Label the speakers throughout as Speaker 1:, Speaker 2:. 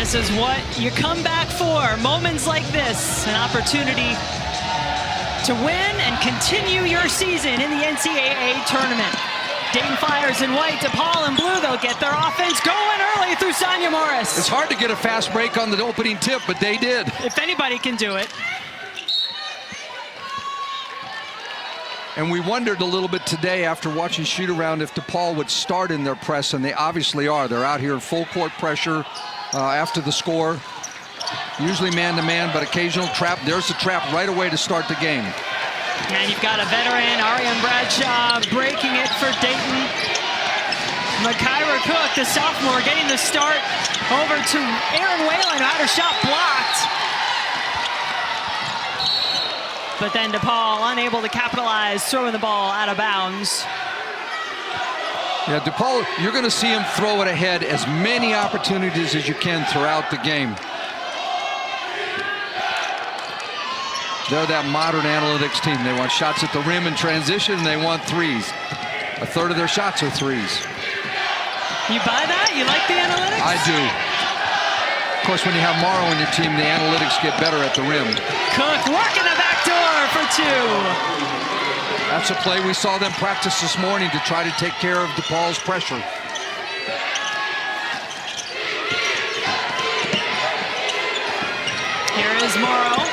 Speaker 1: this is what you come back for. Moments like this, an opportunity to win and continue your season in the NCAA tournament. Dayton Flyers in white, DePaul in blue. They'll get their offense going early through Sonia Morris.
Speaker 2: It's hard to get a fast break on the opening tip, but they did.
Speaker 1: If anybody can do it.
Speaker 2: And we wondered a little bit today after watching shoot around if DePaul would start in their press, and they obviously are. They're out here in full court pressure after the score. Usually man-to-man, but occasional trap. There's the trap right away to start the game.
Speaker 1: And you've got a veteran, Ariane Bradshaw, breaking it for Dayton. Makira Cook, the sophomore, getting the start over to Erin Whalen, who had her shot blocked. But then DePaul unable to capitalize, throwing the ball out of bounds.
Speaker 2: Yeah, DePaul, you're going to see him throw it ahead as many opportunities as you can throughout the game. They're that modern analytics team. They want shots at the rim in transition, and they want threes. A third of their shots are threes.
Speaker 1: You buy that? You like the analytics?
Speaker 2: I do. Of course, when you have Morrow on your team, the analytics get better at the rim.
Speaker 1: Cook working the back door for two.
Speaker 2: That's a play we saw them practice this morning to try to take care of DePaul's pressure.
Speaker 1: Here is Morrow.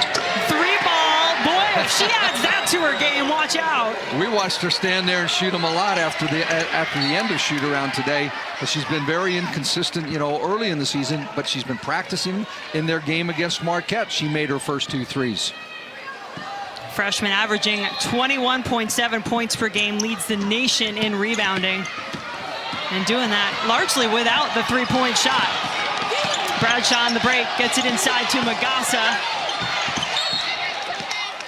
Speaker 1: If she adds that to her game, watch out.
Speaker 2: We watched her stand there and shoot them a lot after the end of shoot around today. But she's been very inconsistent, you know, early in the season. But she's been practicing in their game against Marquette. She made her first 2 threes.
Speaker 1: Freshman averaging 21.7 points per game, leads the nation in rebounding. And doing that largely without the three-point shot. Bradshaw on the break, gets it inside to Magassa.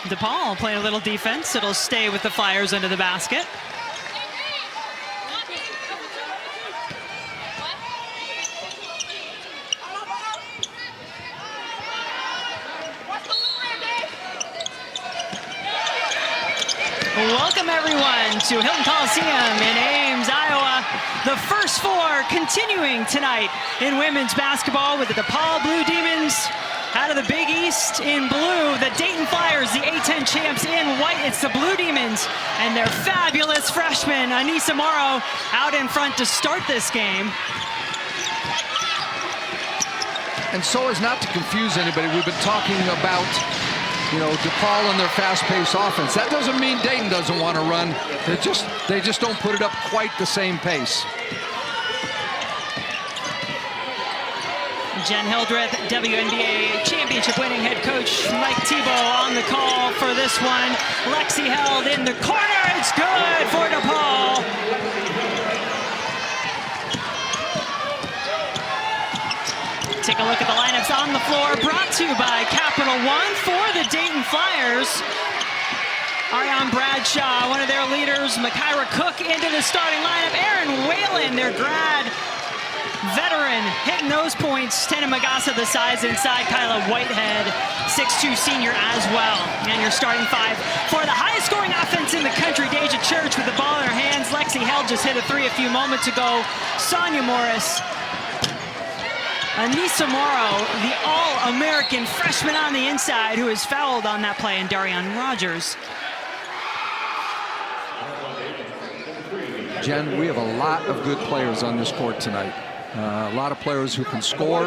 Speaker 1: DePaul playing a little defense. It'll stay with the Flyers under the basket. Welcome everyone to Hilton Coliseum in Ames, Iowa. The first 4 continuing tonight in women's basketball with the DePaul Blue Demons out of the Big East in blue, the Dayton Flyers, the A-10 champs, in white. It's the Blue Demons and their fabulous freshman, Anissa Morrow, out in front to start this game.
Speaker 2: And so as not to confuse anybody, we've been talking about, you know, DePaul and their fast-paced offense. That doesn't mean Dayton doesn't want to run. They just don't put it up quite the same pace.
Speaker 1: Jen Hildreth, WNBA championship-winning head coach Mike Tebow on the call for this one. Lexi held in the corner. It's good for DePaul. Take a look at the lineups on the floor. Brought to you by Capital One for the Dayton Flyers. Ariane Bradshaw, one of their leaders. Makira Cook into the starting lineup. Erin Whalen, their grad veteran, hitting those points. Tana Magassa, the size inside. Kyla Whitehead, 6'2" senior as well. And your starting 5 for the highest scoring offense in the country. Deja Church with the ball in her hands. Lexi Held just hit a 3 a few moments ago. Sonia Morris. Anissa Morrow, the All-American freshman on the inside, who is fouled on that play, and Darian Rogers.
Speaker 2: Jen, we have a lot of good players on this court tonight. A lot of players who can score.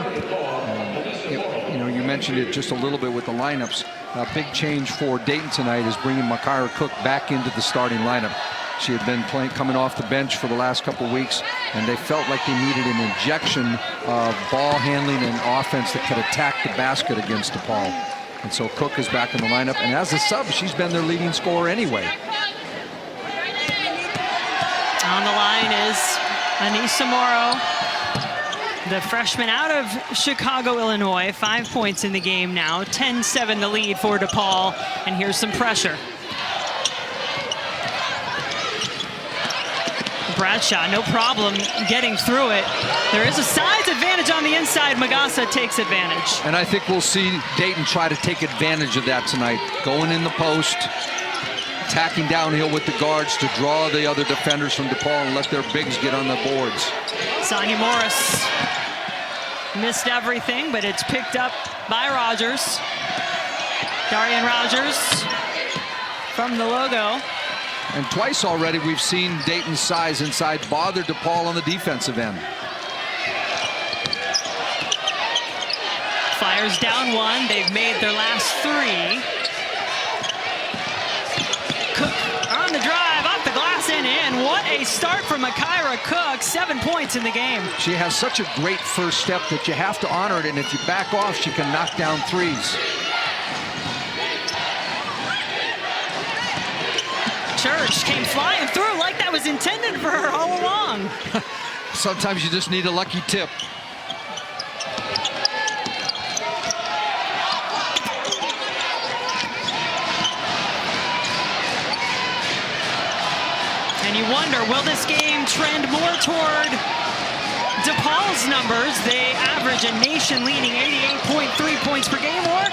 Speaker 2: You know, you mentioned it just a little bit with the lineups. A big change for Dayton tonight is bringing Makira Cook back into the starting lineup. She had been coming off the bench for the last couple of weeks, and they felt like they needed an injection of ball handling and offense that could attack the basket against DePaul. And so Cook is back in the lineup, and as a sub, she's been their leading scorer anyway.
Speaker 1: On the line is Anissa Morrow, the freshman out of Chicago, Illinois. 5 points in the game now. 10-7 the lead for DePaul. And here's some pressure. Bradshaw, no problem getting through it. There is a size advantage on the inside. Magassa takes advantage.
Speaker 2: And I think we'll see Dayton try to take advantage of that tonight. Going in the post, attacking downhill with the guards to draw the other defenders from DePaul and let their bigs get on the boards.
Speaker 1: Sonia Morris Missed everything, but it's picked up by Rogers. Darian Rogers from the logo.
Speaker 2: And twice already we've seen Dayton's size inside bother DePaul on the defensive end.
Speaker 1: Flyers down 1. They've made their last 3. Cook on the drive, off the glass and in. What a start from Mykaira Cook. 7 points in the game.
Speaker 2: She has such a great first step that you have to honor it, and if you back off, she can knock down threes.
Speaker 1: Church came flying through like that was intended for her all along.
Speaker 2: Sometimes you just need a lucky tip.
Speaker 1: And you wonder, will this game trend more toward DePaul's numbers? They average a nation-leading 88.3 points per game, or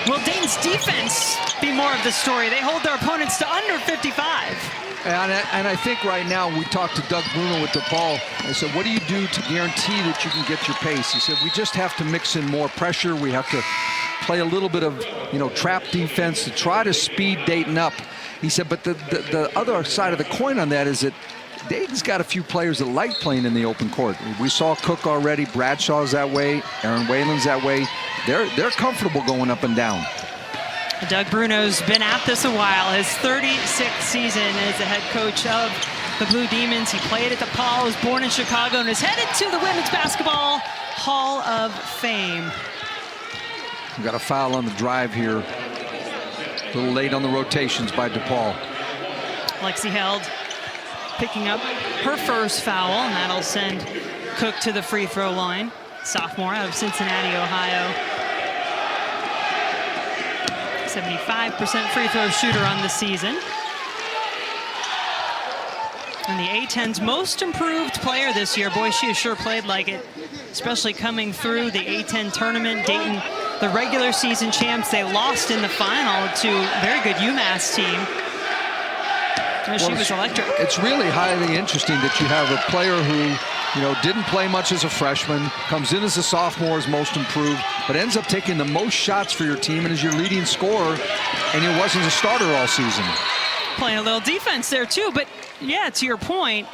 Speaker 1: will Dayton's defense be more of the story? They hold their opponents to under 55.
Speaker 2: And I think right now, we talked to Doug Bruno with DePaul. I said, what do you do to guarantee that you can get your pace? He said, we just have to mix in more pressure. We have to play a little bit of, trap defense to try to speed Dayton up. He said, but the other side of the coin on that is that Dayton's got a few players that like playing in the open court. We saw Cook already. Bradshaw's that way. Aaron Whalen's that way. They're comfortable going up and down.
Speaker 1: Doug Bruno's been at this a while. His 36th season as the head coach of the Blue Demons. He played at DePaul, was born in Chicago, and is headed to the Women's Basketball Hall of Fame.
Speaker 2: We've got a foul on the drive here. A little late on the rotations by DePaul.
Speaker 1: Lexi Held picking up her first foul, and that'll send Cook to the free throw line. Sophomore out of Cincinnati, Ohio. 75% free throw shooter on the season. And the A-10's most improved player this year. Boy, she has sure played like it, especially coming through the A-10 tournament. Dayton, the regular season champs, they lost in the final to a very good UMass team. She was electric.
Speaker 2: It's really highly interesting that you have a player who, didn't play much as a freshman, comes in as a sophomore as most improved, but ends up taking the most shots for your team and is your leading scorer, and he wasn't a starter all season.
Speaker 1: Playing a little defense there too, but yeah, to your point,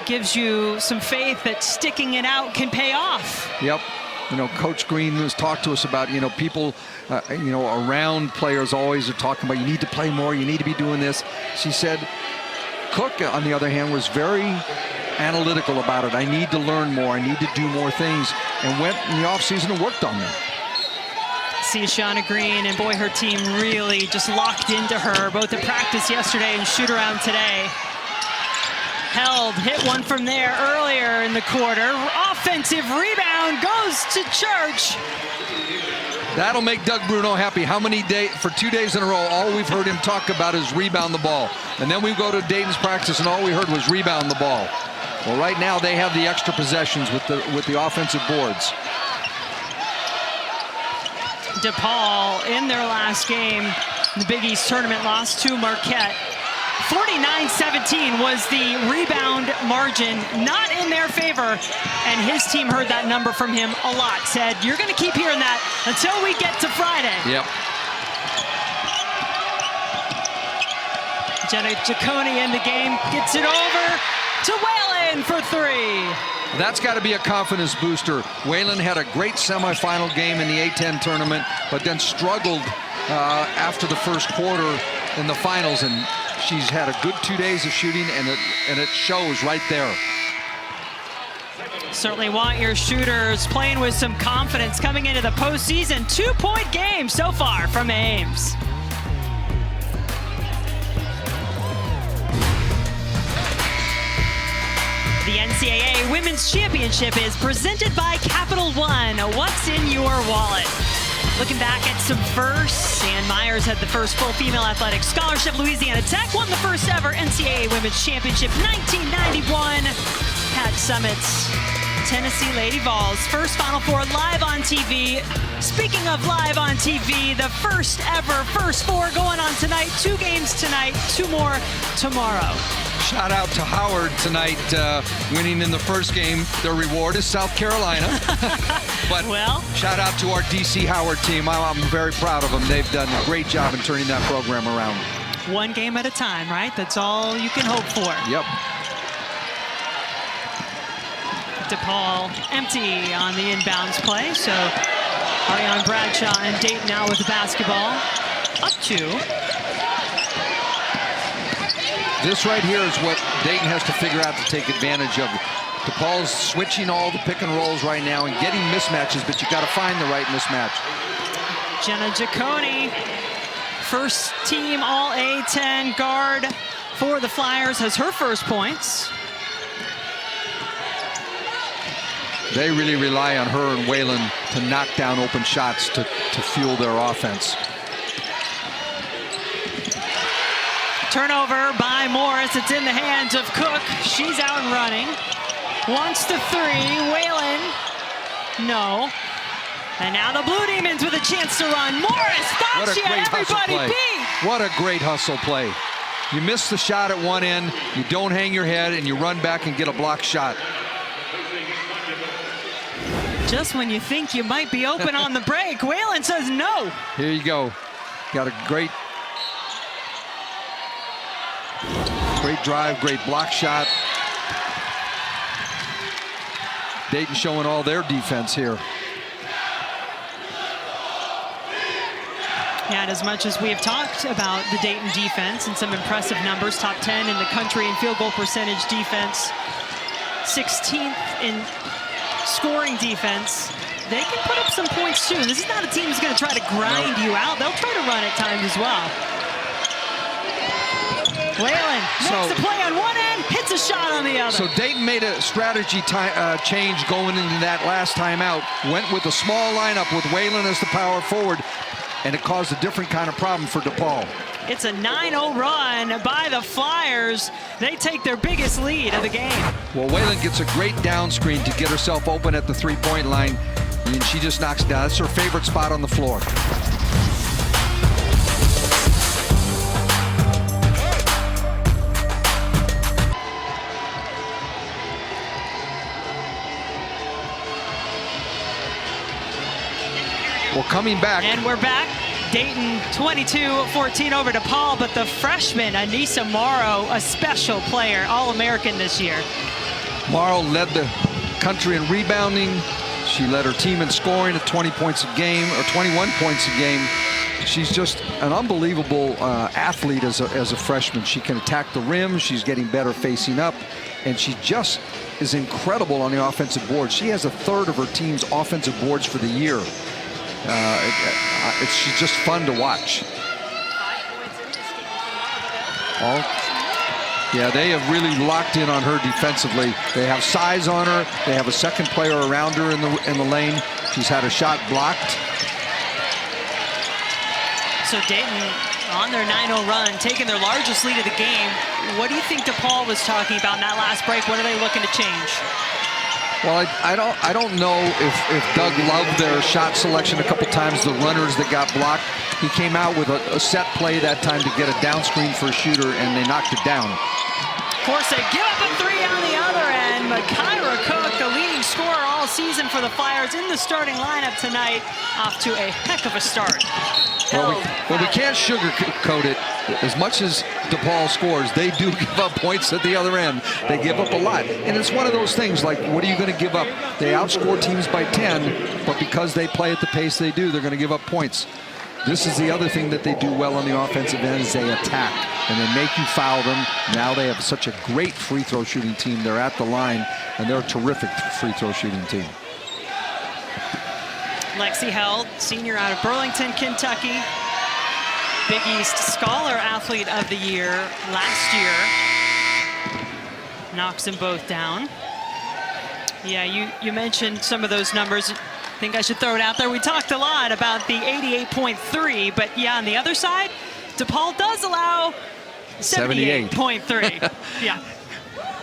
Speaker 1: gives you some faith that sticking it out can pay off.
Speaker 2: Yep. Coach Green has talked to us about, people, around players always are talking about, you need to play more, you need to be doing this. She said, Cook, on the other hand, was very analytical about it. I need to learn more, I need to do more things, and went in the offseason and worked on them.
Speaker 1: See Shauna Green, and boy, her team really just locked into her, both at practice yesterday and shoot around today. Held, hit one from there earlier in the quarter. Offensive rebound goes to Church.
Speaker 2: That'll make Doug Bruno happy. How many days, for 2 days in a row, all we've heard him talk about is rebound the ball. And then we go to Dayton's practice and all we heard was rebound the ball. Well, right now they have the extra possessions with the offensive boards.
Speaker 1: DePaul in their last game, the Big East tournament, lost to Marquette. 49-17 was the rebound margin, not in their favor, and his team heard that number from him a lot. Said, you're going to keep hearing that until we get to Friday.
Speaker 2: Yep.
Speaker 1: Jenna Ciccone in the game, gets it over to Whalen for 3.
Speaker 2: That's got to be a confidence booster. Whalen had a great semifinal game in the A-10 tournament, but then struggled after the first quarter in the finals, and she's had a good 2 days of shooting, and it shows right there.
Speaker 1: Certainly want your shooters playing with some confidence coming into the postseason. 2-point game so far from Ames. The NCAA Women's Championship is presented by Capital One. What's in your wallet? Looking back at some firsts, Ann Myers had the first full female athletic scholarship. Louisiana Tech won the first ever NCAA Women's Championship, 1991. Pat Summitt's Tennessee Lady Vols, first Final Four live on TV. Speaking of live on TV, the first ever First Four going on tonight. 2 games tonight, 2 more tomorrow.
Speaker 2: Shout out to Howard tonight, winning in the first game. Their reward is South Carolina. But
Speaker 1: well,
Speaker 2: shout out to our DC Howard team. I'm very proud of them. They've done a great job in turning that program around.
Speaker 1: One game at a time, right? That's all you can hope for.
Speaker 2: Yep.
Speaker 1: DePaul empty on the inbounds play. So Ariane Bradshaw and Dayton now with the basketball. Up 2.
Speaker 2: This right here is what Dayton has to figure out to take advantage of. DePaul's switching all the pick and rolls right now and getting mismatches, but you got to find the right mismatch.
Speaker 1: Jenna Giacone, first team All A-10 guard for the Flyers, has her first points.
Speaker 2: They really rely on her and Whalen to knock down open shots to fuel their offense.
Speaker 1: Turnover by Morris. It's in the hands of Cook. She's out and running. Wants the 3. Whalen. No. And now the Blue Demons with a chance to run. Morris thought she had everybody beat.
Speaker 2: What a great hustle play. You miss the shot at one end, you don't hang your head, and you run back and get a block shot.
Speaker 1: Just when you think you might be open on the break, Whalen says no.
Speaker 2: Here you go. Got a great drive, great block shot. Dayton showing all their defense here.
Speaker 1: Yeah, and as much as we have talked about the Dayton defense and some impressive numbers, top 10 in the country in field goal percentage defense, 16th in scoring defense, they can put up some points too. This is not a team who's going to try to grind you out. They'll try to run at times as well. Whalen makes the play on one end, hits a shot on the other.
Speaker 2: So Dayton made a strategy change going into that last timeout. Went with a small lineup with Whalen as the power forward, and it caused a different kind of problem for DePaul.
Speaker 1: It's a 9-0 run by the Flyers. They take their biggest lead of the game.
Speaker 2: Well, Whalen gets a great down screen to get herself open at the three-point line, and she just knocks it down. That's her favorite spot on the floor. Well, coming back.
Speaker 1: And we're back. Dayton 22-14 over DePaul, but the freshman, Anissa Morrow, a special player, All-American this year.
Speaker 2: Morrow led the country in rebounding. She led her team in scoring at 20 points a game, or 21 points a game. She's just an unbelievable athlete as a freshman. She can attack the rim. She's getting better facing up, and she just is incredible on the offensive board. She has a third of her team's offensive boards for the year. She's just fun to watch. Yeah, they have really locked in on her defensively. They have size on her. They have a second player around her in the lane. She's had a shot blocked. So
Speaker 1: Dayton on their 9-0 run, taking their largest lead of the game. What do you think DePaul was talking about in that last break? What are they looking to change?
Speaker 2: Well, I don't know if Doug loved their shot selection a couple times, the runners that got blocked. He came out with a set play that time to get a down screen for a shooter, and they knocked it down.
Speaker 1: Of course, they give up a 3 on the other end. Myra Cook, the leading scorer all season for the Flyers in the starting lineup tonight, off to a heck of a start.
Speaker 2: Well, we can't sugarcoat it. As much as DePaul scores, they do give up points at the other end. They give up a lot. And it's one of those things, like, what are you going to give up? They outscore teams by 10, but because they play at the pace they do, they're going to give up points. This is the other thing that they do well on the offensive end is they attack, and they make you foul them. Now they have such a great free throw shooting team. They're at the line, and they're a terrific free throw shooting team.
Speaker 1: Lexi Held, senior out of Burlington, Kentucky. Big East Scholar Athlete of the Year last year. Knocks them both down. Yeah, you mentioned some of those numbers. I think I should throw it out there. We talked a lot about the 88.3, but yeah, on the other side, DePaul does allow 78.3. Yeah.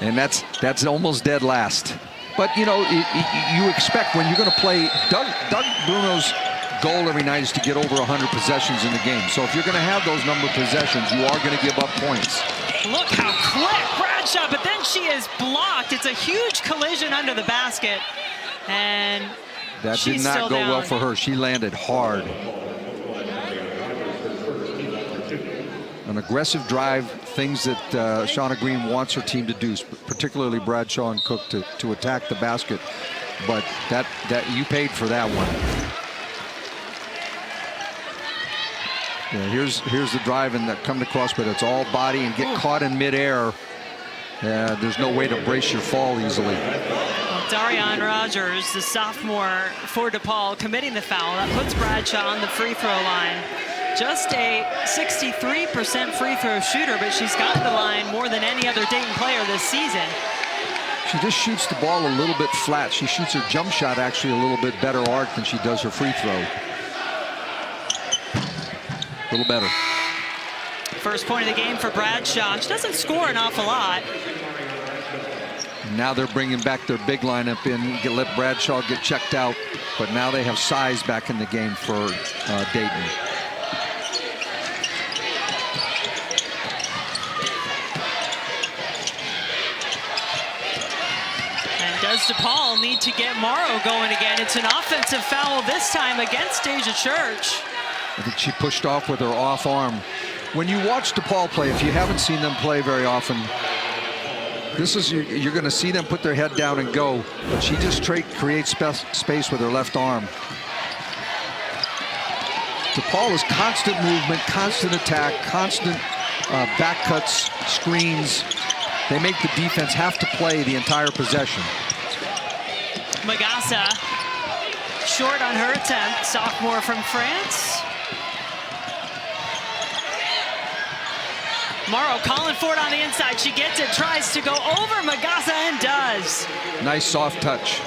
Speaker 2: And that's almost dead last. But, you know, you expect when you're going to play, Doug Bruno's goal every night is to get over 100 possessions in the game. So if you're going to have those number of possessions, you are going to give up points.
Speaker 1: Look how quick Bradshaw, but then she is blocked. It's a huge collision under the basket. And
Speaker 2: that did not go well for her. She landed hard. An aggressive drive, things that Shauna Green wants her team to do, particularly Bradshaw and Cook, to attack the basket. But that you paid for that one. Yeah, here's the drive and that come to cross, but it's all body and get caught in midair. There's no way to brace your fall easily.
Speaker 1: Well, Darian Rogers, the sophomore for DePaul, committing the foul. That puts Bradshaw on the free throw line. Just a 63% free throw shooter, but she's got the line more than any other Dayton player this season.
Speaker 2: She just shoots the ball a little bit flat. She shoots her jump shot actually a little bit better arc than she does her free throw. A little better.
Speaker 1: First point of the game for Bradshaw. She doesn't score an awful lot.
Speaker 2: Now they're bringing back their big lineup in, let Bradshaw get checked out, but now they have size back in the game for Dayton.
Speaker 1: And does DePaul need to get Morrow going again? It's an offensive foul this time against Deja Church.
Speaker 2: I think she pushed off with her off arm. When you watch DePaul play, if you haven't seen them play very often, this is you're going to see them put their head down and go, but she just creates space with her left arm. DePaul is constant movement, constant attack, constant back cuts, screens. They make the defense have to play the entire possession.
Speaker 1: Magassa short on her attempt, sophomore from France. Morrow calling for it on the inside. She gets it, tries to go over Magassa and does.
Speaker 2: Nice soft touch.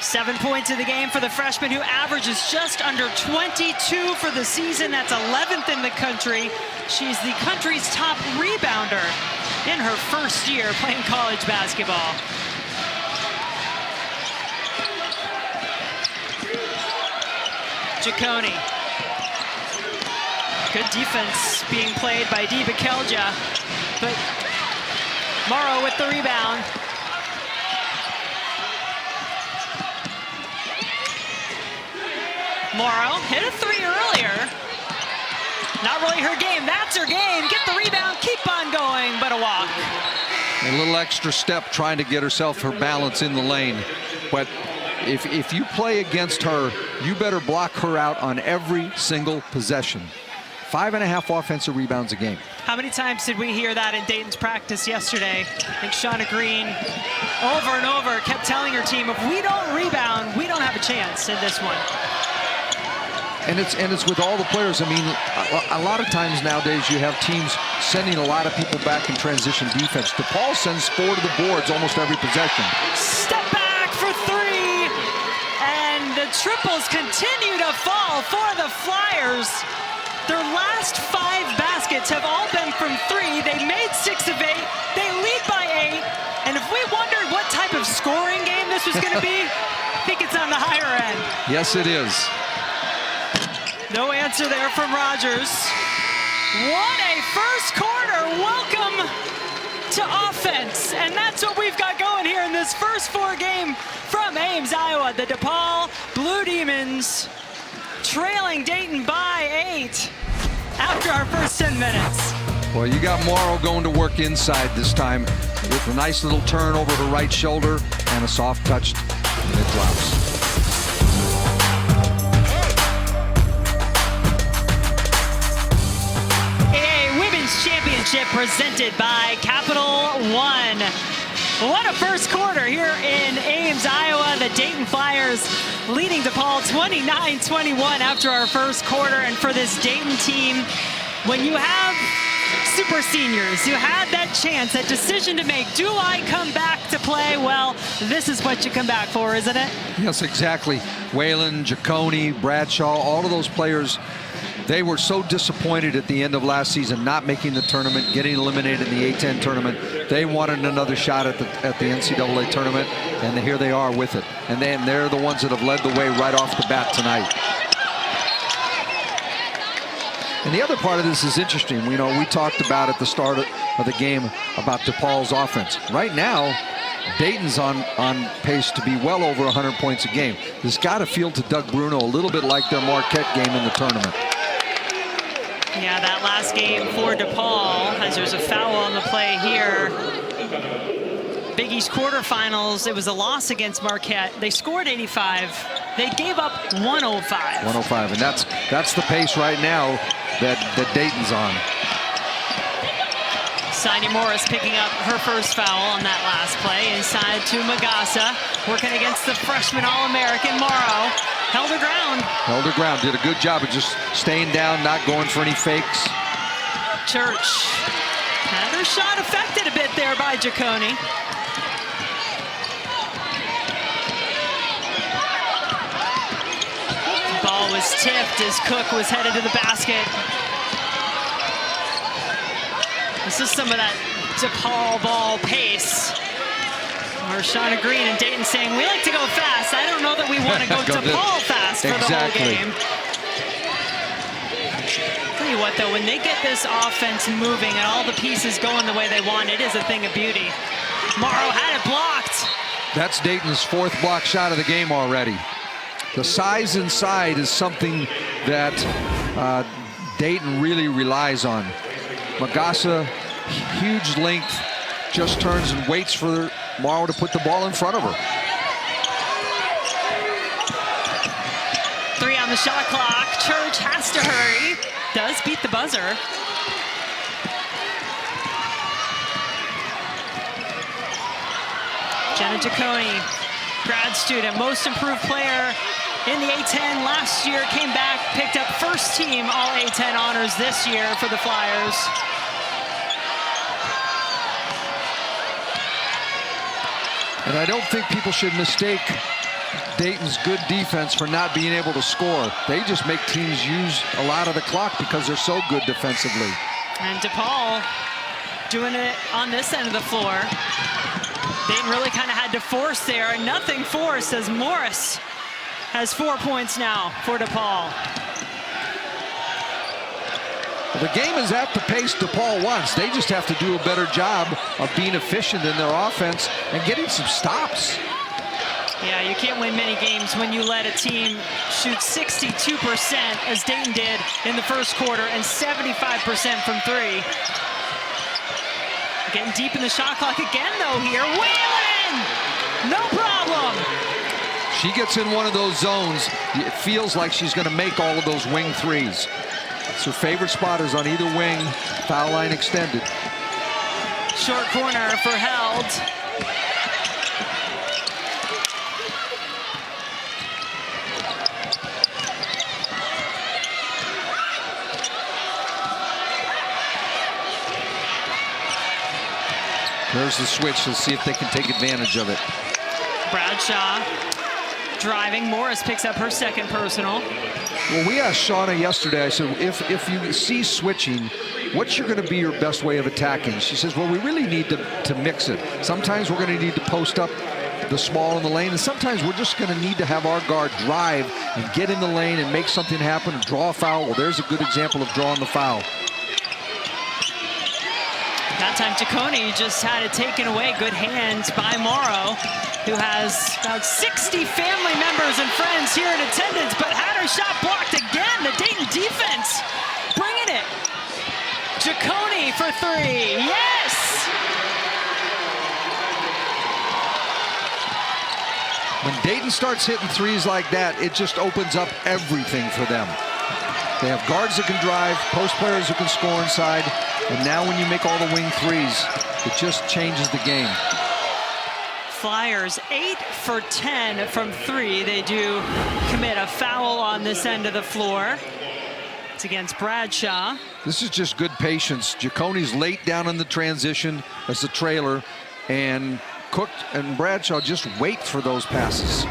Speaker 1: 7 points in the game for the freshman, who averages just under 22 for the season. That's 11th in the country. She's the country's top rebounder in her first year playing college basketball. Ciccone. Good defense being played by Dee Bekelja, but Morrow with the rebound. Morrow hit a three earlier. Not really her game. That's her game. Get the rebound, keep on going, but a walk.
Speaker 2: A little extra step trying to get herself her balance in the lane. But if you play against her, you better block her out on every single possession. 5.5 offensive rebounds a game.
Speaker 1: How many times did we hear that in Dayton's practice yesterday? I think Shauna Green over and over kept telling her team, if we don't rebound, we don't have a chance in this one.
Speaker 2: And it's with all the players. I mean, a lot of times nowadays you have teams sending a lot of people back in transition defense. DePaul sends 4 to the boards almost every possession.
Speaker 1: Step back for 3, and the triples continue to fall for the Flyers. Their last 5 baskets have all been from 3. They made 6 of 8. They lead by 8. And if we wondered what type of scoring game this was going to be, I think it's on the higher end.
Speaker 2: Yes, it is.
Speaker 1: No answer there from Rogers. What a first quarter. Welcome to offense. And that's what we've got going here in this first 4 game from Ames, Iowa. The DePaul Blue Demons trailing Dayton by 8 after our first 10 minutes.
Speaker 2: Well, you got Morrow going to work inside this time with a nice little turn over her right shoulder and a soft touch, and it drops.
Speaker 1: Championship presented by Capital One. What a first quarter here in Ames, Iowa. The Dayton Flyers leading DePaul 29-21 after our first quarter. And for this Dayton team, when you have super seniors, you had that chance, that decision to make. Do I come back to play? Well, this is what you come back for, isn't it?
Speaker 2: Yes, exactly. Whalen, Ciccone, Bradshaw, all of those players, they were so disappointed at the end of last season not making the tournament, getting eliminated in the A-10 tournament. They wanted another shot at the NCAA tournament, and here they are with it. And they're the ones that have led the way right off the bat tonight. And the other part of this is interesting. You know, we talked about at the start of the game about DePaul's offense. Right now, Dayton's on pace to be well over 100 points a game. This got to feel to Doug Bruno a little bit like their Marquette game in the tournament.
Speaker 1: Yeah, that last game for DePaul, as there's a foul on the play here. Big East quarterfinals, it was a loss against Marquette. They scored 85. They gave up 105.
Speaker 2: 105, and that's the pace right now that Dayton's on.
Speaker 1: Sidney Morris picking up her first foul on that last play. Inside to Magassa, working against the freshman All-American Morrow. Held her ground.
Speaker 2: Held her ground. Did a good job of just staying down, not going for any fakes.
Speaker 1: Church had her shot affected a bit there by Giacone. Ball was tipped as Cook was headed to the basket. This is some of that DePaul ball pace. Marshana Green and Dayton saying, we like to go fast. I don't know that we want to go DePaul fast for the whole game. Tell you what, though, when they get this offense moving and all the pieces going the way they want, it is a thing of beauty. Morrow had it blocked.
Speaker 2: That's Dayton's fourth block shot of the game already. The size inside is something that Dayton really relies on. Magassa, huge length, just turns and waits for Morrow to put the ball in front of her.
Speaker 1: 3 on the shot clock. Church has to hurry. Does beat the buzzer. Jenna Giacone, grad student, most improved player in the A-10 last year, came back, picked up first team all A-10 honors this year for the Flyers.
Speaker 2: And I don't think people should mistake Dayton's good defense for not being able to score. They just make teams use a lot of the clock because they're so good defensively.
Speaker 1: And DePaul doing it on this end of the floor. Dayton really kind of had to force there, and nothing forced as Morris has 4 points now for DePaul.
Speaker 2: The game is at the pace DePaul wants. They just have to do a better job of being efficient in their offense and getting some stops.
Speaker 1: Yeah, you can't win many games when you let a team shoot 62% as Dayton did in the first quarter and 75% from 3. Getting deep in the shot clock again, though, here. Whalen! No problem!
Speaker 2: She gets in one of those zones, it feels like she's going to make all of those wing threes. It's her favorite spotters on either wing, foul line extended.
Speaker 1: Short corner for Held.
Speaker 2: There's the switch. Let's see if they can take advantage of it.
Speaker 1: Bradshaw driving. Morris picks up her second personal.
Speaker 2: Well, we asked Shauna yesterday, I said, if you see switching, what's going to be your best way of attacking? She says, well, we really need to mix it. Sometimes we're going to need to post up the small in the lane, and sometimes we're just going to need to have our guard drive and get in the lane and make something happen and draw a foul. Well, there's a good example of drawing the foul.
Speaker 1: That time Giacone just had it taken away. Good hands by Morrow, who has about 60 family members and friends here in attendance, but had her shot blocked again. The Dayton defense bringing it. Giacone for 3. Yes!
Speaker 2: When Dayton starts hitting threes like that, it just opens up everything for them. They have guards that can drive, post players who can score inside, and now when you make all the wing threes, it just changes the game.
Speaker 1: Flyers 8 for 10 from 3. They do commit a foul on this end of the floor. It's against Bradshaw.
Speaker 2: This is just good patience. Giacone's late down in the transition as the trailer, and Cook and Bradshaw just wait for those passes.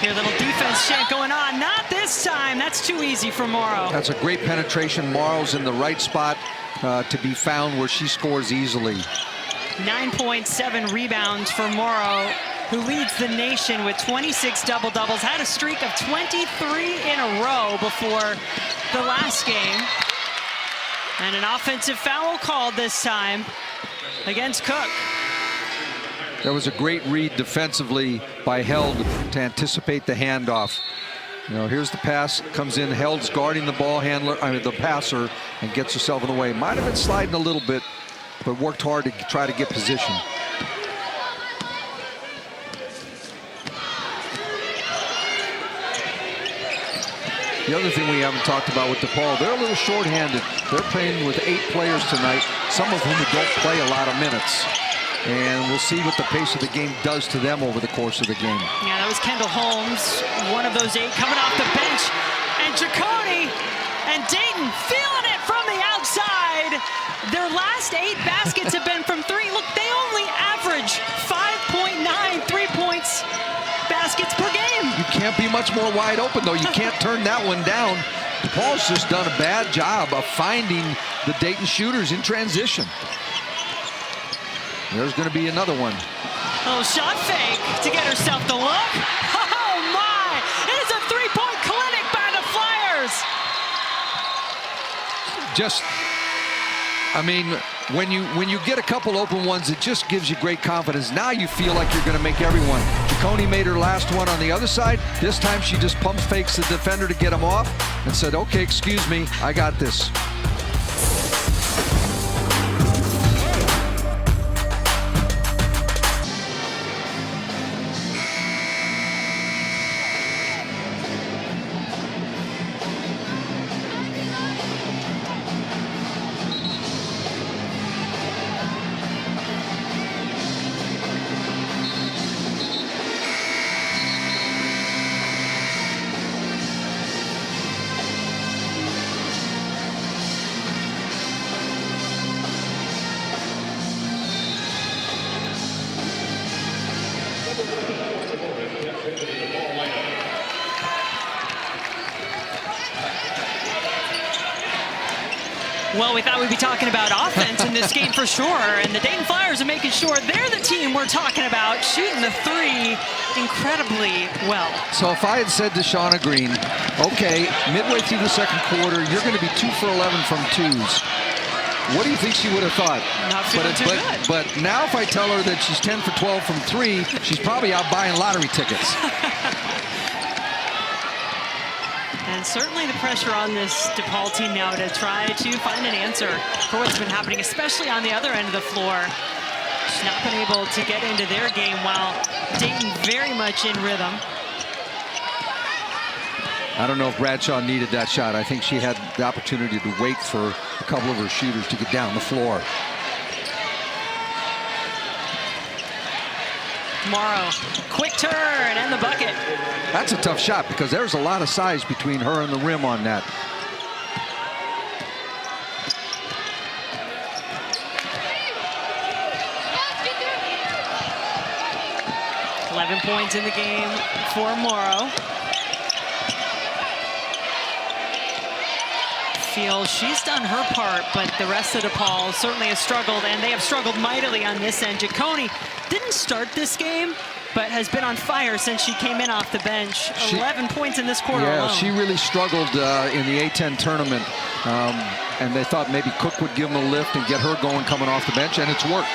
Speaker 1: Here, little defense chant going on. Not this time. That's too easy for Morrow.
Speaker 2: That's a great penetration. Morrow's in the right spot to be found where she scores easily.
Speaker 1: 9.7 rebounds for Morrow, who leads the nation with 26 double-doubles, had a streak of 23 in a row before the last game. And an offensive foul called this time against Cook.
Speaker 2: That was a great read defensively by Held to anticipate the handoff. You know, here's the pass, comes in, Held's guarding the ball handler, the passer, and gets herself in the way. Might have been sliding a little bit, but worked hard to try to get position. The other thing we haven't talked about with DePaul, they're a little short-handed. They're playing with 8 players tonight, some of whom don't play a lot of minutes. And we'll see what the pace of the game does to them over the course of the game.
Speaker 1: Yeah, that was Kendall Holmes, one of those 8 coming off the bench. And Ciccone and Dayton feeling it from the outside. Their last 8 baskets have been from 3. Look, they only average 5.9 3-point baskets per game.
Speaker 2: You can't be much more wide open, though. You can't turn that one down. DePaul's just done a bad job of finding the Dayton shooters in transition. There's going to be another one.
Speaker 1: Oh, shot fake to get herself the look. Oh, my. It is a 3-point clinic by the Flyers.
Speaker 2: Just, I mean, when you get a couple open ones, it just gives you great confidence. Now you feel like you're going to make everyone. Ciccone made her last one on the other side. This time she just pump fakes the defender to get him off and said, okay, excuse me, I got this.
Speaker 1: Well, we thought we'd be talking about offense in this game for sure, and the Dayton Flyers are making sure they're the team we're talking about, shooting the 3 incredibly well.
Speaker 2: So if I had said to Shauna Green, okay, midway through the second quarter, you're going to be 2 for 11 from 2s. What do you think she would have thought?
Speaker 1: Not feeling too good.
Speaker 2: But now if I tell her that she's 10 for 12 from 3, she's probably out buying lottery tickets.
Speaker 1: And certainly the pressure on this DePaul team now to try to find an answer for what's been happening, especially on the other end of the floor. She's not been able to get into their game while Dayton very much in rhythm.
Speaker 2: I don't know if Bradshaw needed that shot. I think she had the opportunity to wait for a couple of her shooters to get down the floor.
Speaker 1: Morrow, quick turn and the bucket.
Speaker 2: That's a tough shot because there's a lot of size between her and the rim on that.
Speaker 1: $11 points in the game for Morrow. Feels she's done her part, but the rest of DePaul certainly has struggled, and they have struggled mightily on this end. Ciccone didn't start this game, but has been on fire since she came in off the bench. 11 points in this quarter alone.
Speaker 2: She really struggled in the A10 tournament, and they thought maybe Cook would give them a lift and get her going coming off the bench, and it's worked.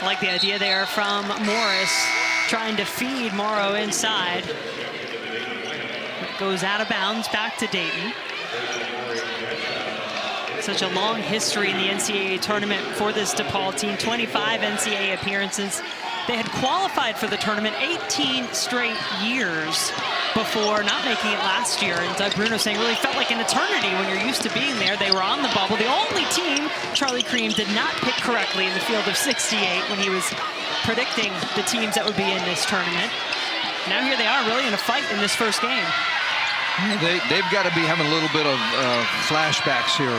Speaker 1: I like the idea there from Morris, trying to feed Morrow inside. It goes out of bounds back to Dayton. Such a long history in the NCAA tournament for this DePaul team. 25 NCAA appearances. They had qualified for the tournament 18 straight years before not making it last year. And Doug Bruno saying really felt like an eternity when you're used to being there. They were on the bubble. The only team Charlie Cream did not pick correctly in the field of 68 when he was predicting the teams that would be in this tournament. Now here they are really in a fight in this first game.
Speaker 2: They've got to be having a little bit of flashbacks here.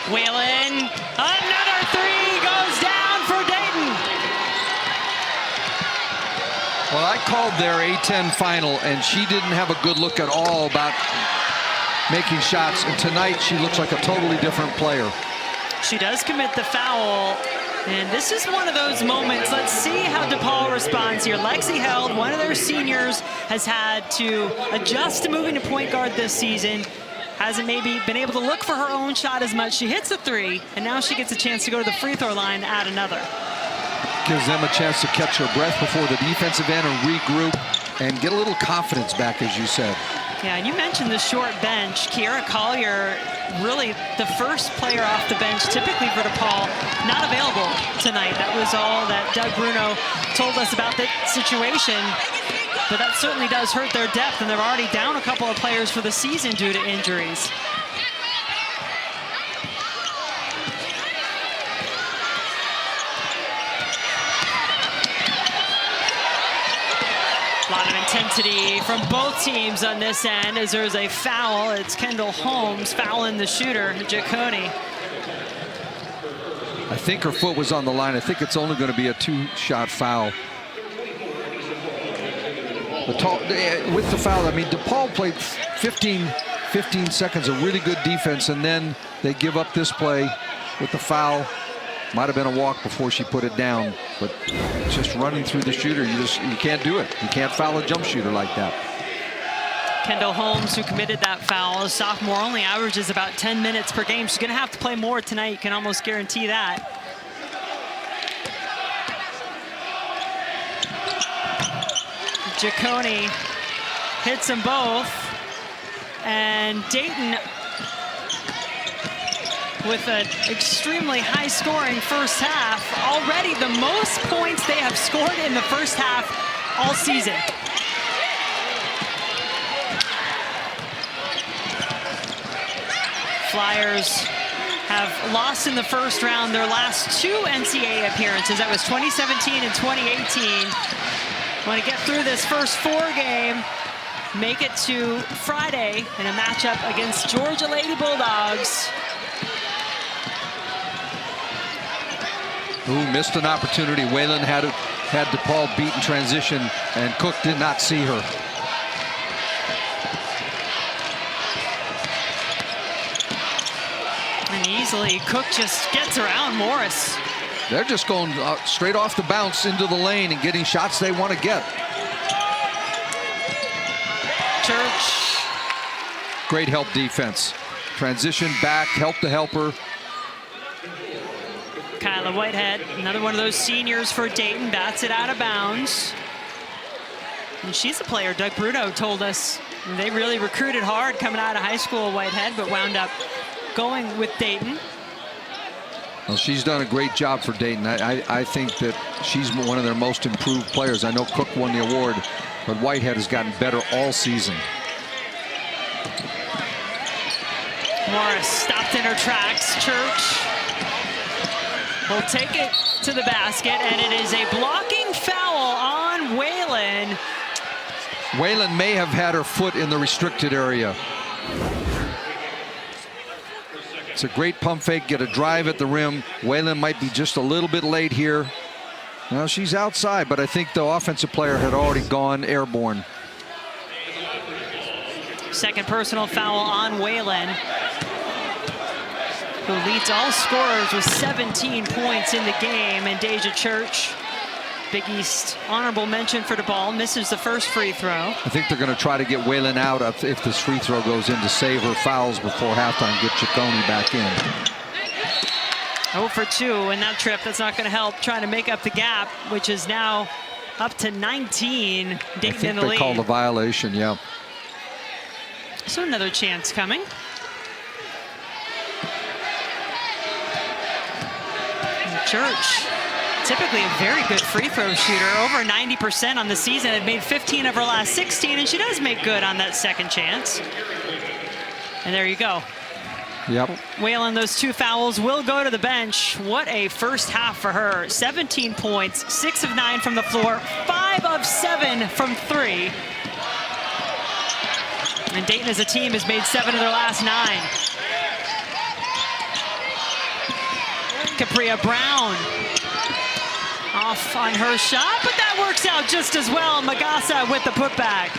Speaker 1: Whalen, another 3 goes down for Dayton.
Speaker 2: Well, I called their A10 final, and she didn't have a good look at all about making shots. And tonight, she looks like a totally different player.
Speaker 1: She does commit the foul. And this is one of those moments. Let's see how DePaul responds here. Lexi Held, one of their seniors, has had to adjust to moving to point guard this season. Hasn't maybe been able to look for her own shot as much. She hits a three, and now she gets a chance to go to the free throw line and add another.
Speaker 2: Gives them a chance to catch her breath before the defensive end and regroup and get a little confidence back, as you said.
Speaker 1: Yeah, and you mentioned the short bench. Kiera Collier, really the first player off the bench, typically for DePaul, not available tonight. That was all that Doug Bruno told us about the situation. But that certainly does hurt their depth, and they're already down a couple of players for the season due to injuries. A lot of intensity from both teams on this end as there's a foul. It's Kendall Holmes fouling the shooter, Giacone.
Speaker 2: I think her foot was on the line. I think it's only going to be a 2-shot foul. With the foul, I mean, DePaul played 15 seconds of really good defense, and then they give up this play with the foul. Might have been a walk before she put it down, but just running through the shooter, you can't do it. You can't foul a jump shooter like that.
Speaker 1: Kendall Holmes, who committed that foul, a sophomore, only averages about 10 minutes per game. She's going to have to play more tonight. You can almost guarantee that. Giacone hits them both, and Dayton with an extremely high-scoring first half. Already the most points they have scored in the first half all season. Flyers have lost in the first round their last 2 NCAA appearances. That was 2017 and 2018. Want to get through this first 4 game, make it to Friday in a matchup against Georgia Lady Bulldogs.
Speaker 2: Ooh, missed an opportunity. Whalen had DePaul beat in transition, and Cook did not see her.
Speaker 1: And easily, Cook just gets around Morris.
Speaker 2: They're just going straight off the bounce into the lane and getting shots they want to get.
Speaker 1: Church.
Speaker 2: Great help defense. Transition back, help the helper.
Speaker 1: Kyla Whitehead, another one of those seniors for Dayton, bats it out of bounds. And she's a player Doug Bruno told us they really recruited hard coming out of high school, Whitehead, but wound up going with Dayton.
Speaker 2: Well, she's done a great job for Dayton. I think that she's one of their most improved players. I know Cook won the award, but Whitehead has gotten better all season.
Speaker 1: Morris stopped in her tracks. Church will take it to the basket, and it is a blocking foul on Whalen.
Speaker 2: Whalen may have had her foot in the restricted area. It's a great pump fake, get a drive at the rim. Whalen might be just a little bit late here. Now she's outside, but I think the offensive player had already gone airborne.
Speaker 1: Second personal foul on Whalen, who leads all scorers with 17 points in the game. And Deja Church, Big East honorable mention for DePaul, misses the first free throw. I
Speaker 2: think they're going to try to get Whalen out if this free throw goes in to save her fouls before halftime, get Giacone back in.
Speaker 1: 0 for 2 in that trip. That's not going to help trying to make up the gap, which is now up to 19. Dayton in the lead.
Speaker 2: They called a violation, yeah.
Speaker 1: So another chance coming. Church, typically a very good free throw shooter, over 90% on the season, had made 15 of her last 16, and she does make good on that second chance. And there you go.
Speaker 2: Yep.
Speaker 1: Whalen, those 2 fouls will go to the bench. What a first half for her. 17 points, 6 of 9 from the floor, 5 of 7 from 3. And Dayton as a team has made 7 of their last 9. Capria Brown off on her shot, but that works out just as well. Magassa with the putback.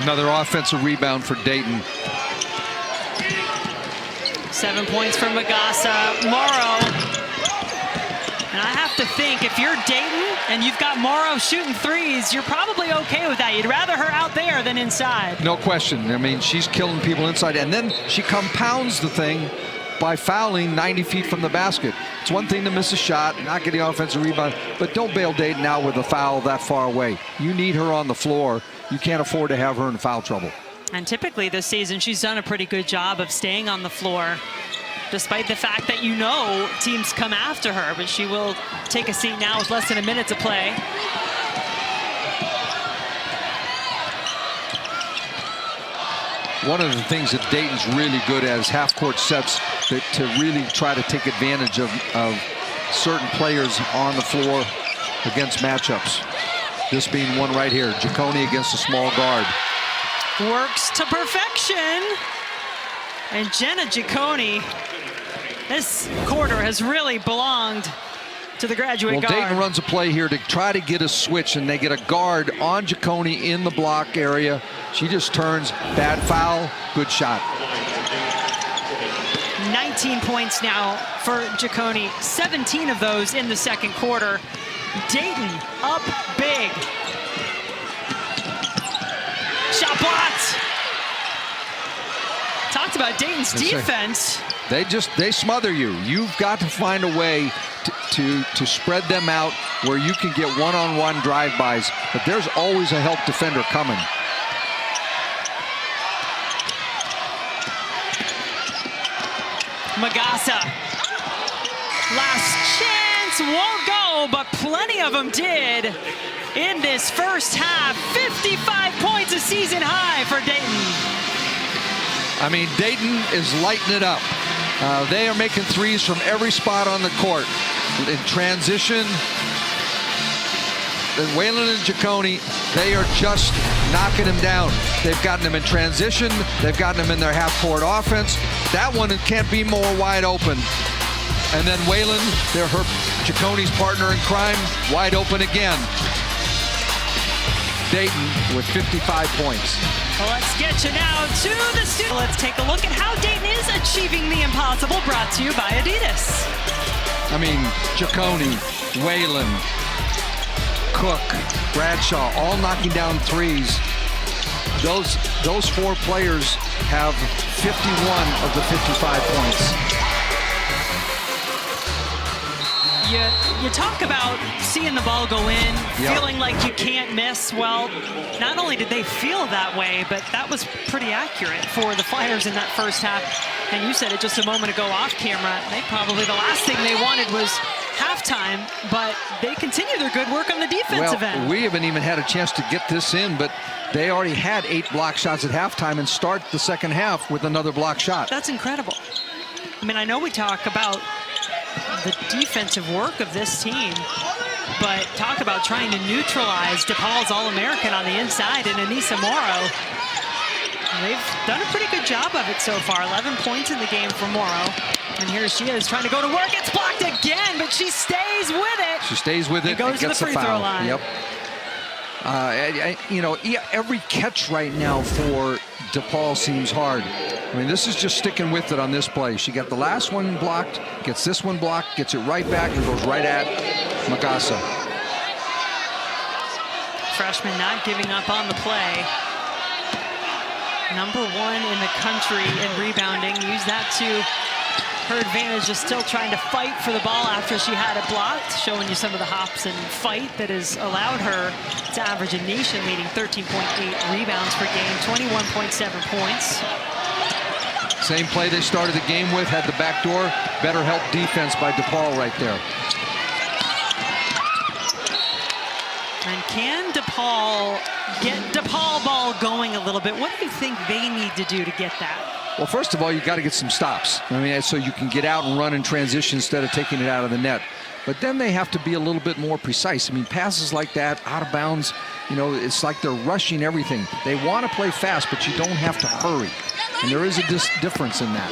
Speaker 2: Another offensive rebound for Dayton.
Speaker 1: 7 points for Magasa. Morrow. And I have to think, if you're Dayton and you've got Morrow shooting threes, you're probably okay with that. You'd rather her out there than inside.
Speaker 2: No question. I mean, she's killing people inside. And then she compounds the thing by fouling 90 feet from the basket. It's one thing to miss a shot, not getting offensive rebound, but don't bail Dayton out with a foul that far away. You need her on the floor. You can't afford to have her in foul trouble. And
Speaker 1: typically this season, she's done a pretty good job of staying on the floor, despite the fact that teams come after her, but she will take a seat now with less than a minute to play.
Speaker 2: One of the things that Dayton's really good at is half-court sets to really try to take advantage of certain players on the floor against matchups. This being one right here, Giacone against a small guard.
Speaker 1: Works to perfection. And Jenna Giacone, this quarter has really belonged to the graduate guard.
Speaker 2: Dayton runs a play here to try to get a switch, and they get a guard on Giacone in the block area. She just turns, bad foul, good shot.
Speaker 1: 19 points now for Giacone, 17 of those in the second quarter. Dayton up big. Shot blocked. Talked about Dayton's defense.
Speaker 2: They smother you. You've got to find a way to spread them out where you can get one-on-one drive-bys, but there's always a help defender coming.
Speaker 1: Magasa, last chance, won't go, but plenty of them did in this first half. 55 points, a season high for Dayton.
Speaker 2: I mean, Dayton is lighting it up. They are making threes from every spot on the court. In transition, Whalen and Giacone, they are just knocking them down. They've gotten them in transition. They've gotten them in their half-court offense. That one can't be more wide open. And then Whalen, they're Giacone's partner in crime, wide open again. Dayton with 55 points.
Speaker 1: Well, let's get you now to the studio. Let's take a look at how Dayton is achieving the impossible, brought to you by Adidas.
Speaker 2: I mean, Giacone, Whalen, Cook, Bradshaw, all knocking down threes. Those four players have 51 of the 55 points.
Speaker 1: You talk about seeing the ball go in, feeling like you can't miss. Well, not only did they feel that way, but that was pretty accurate for the Flyers in that first half. And you said it just a moment ago off camera. Probably the last thing they wanted was halftime, but they continue their good work on the defensive end.
Speaker 2: We haven't even had a chance to get this in, but they already had 8 block shots at halftime and start the second half with another block shot.
Speaker 1: That's incredible. I mean, I know we talk about the defensive work of this team, but talk about trying to neutralize DePaul's All-American on the inside and Anissa Morrow. They've done a pretty good job of it so far. 11 points in the game for Morrow. And here she is trying to go to work. It's blocked again, but she stays with it.
Speaker 2: She stays with it and
Speaker 1: goes to the free throw line.
Speaker 2: Yep. Every catch right now for DePaul seems hard. I mean, this is just sticking with it on this play. She got the last one blocked, gets this one blocked, gets it right back, and goes right at Magasa.
Speaker 1: Freshman not giving up on the play. #1 in the country in rebounding. Use that to her advantage, just still trying to fight for the ball after she had it blocked, showing you some of the hops and fight that has allowed her to average a nation-leading 13.8 rebounds per game, 21.7 points.
Speaker 2: Same play they started the game with, had the back door. Better help defense by DePaul right there.
Speaker 1: And can DePaul get DePaul ball going a little bit? What do you think they need to do to get that?
Speaker 2: Well, first of all, you got to get some stops. I mean, so you can get out and run in transition instead of taking it out of the net. But then they have to be a little bit more precise. I mean, passes like that, out of bounds, it's like they're rushing everything. They want to play fast, but you don't have to hurry. And there is a difference in that.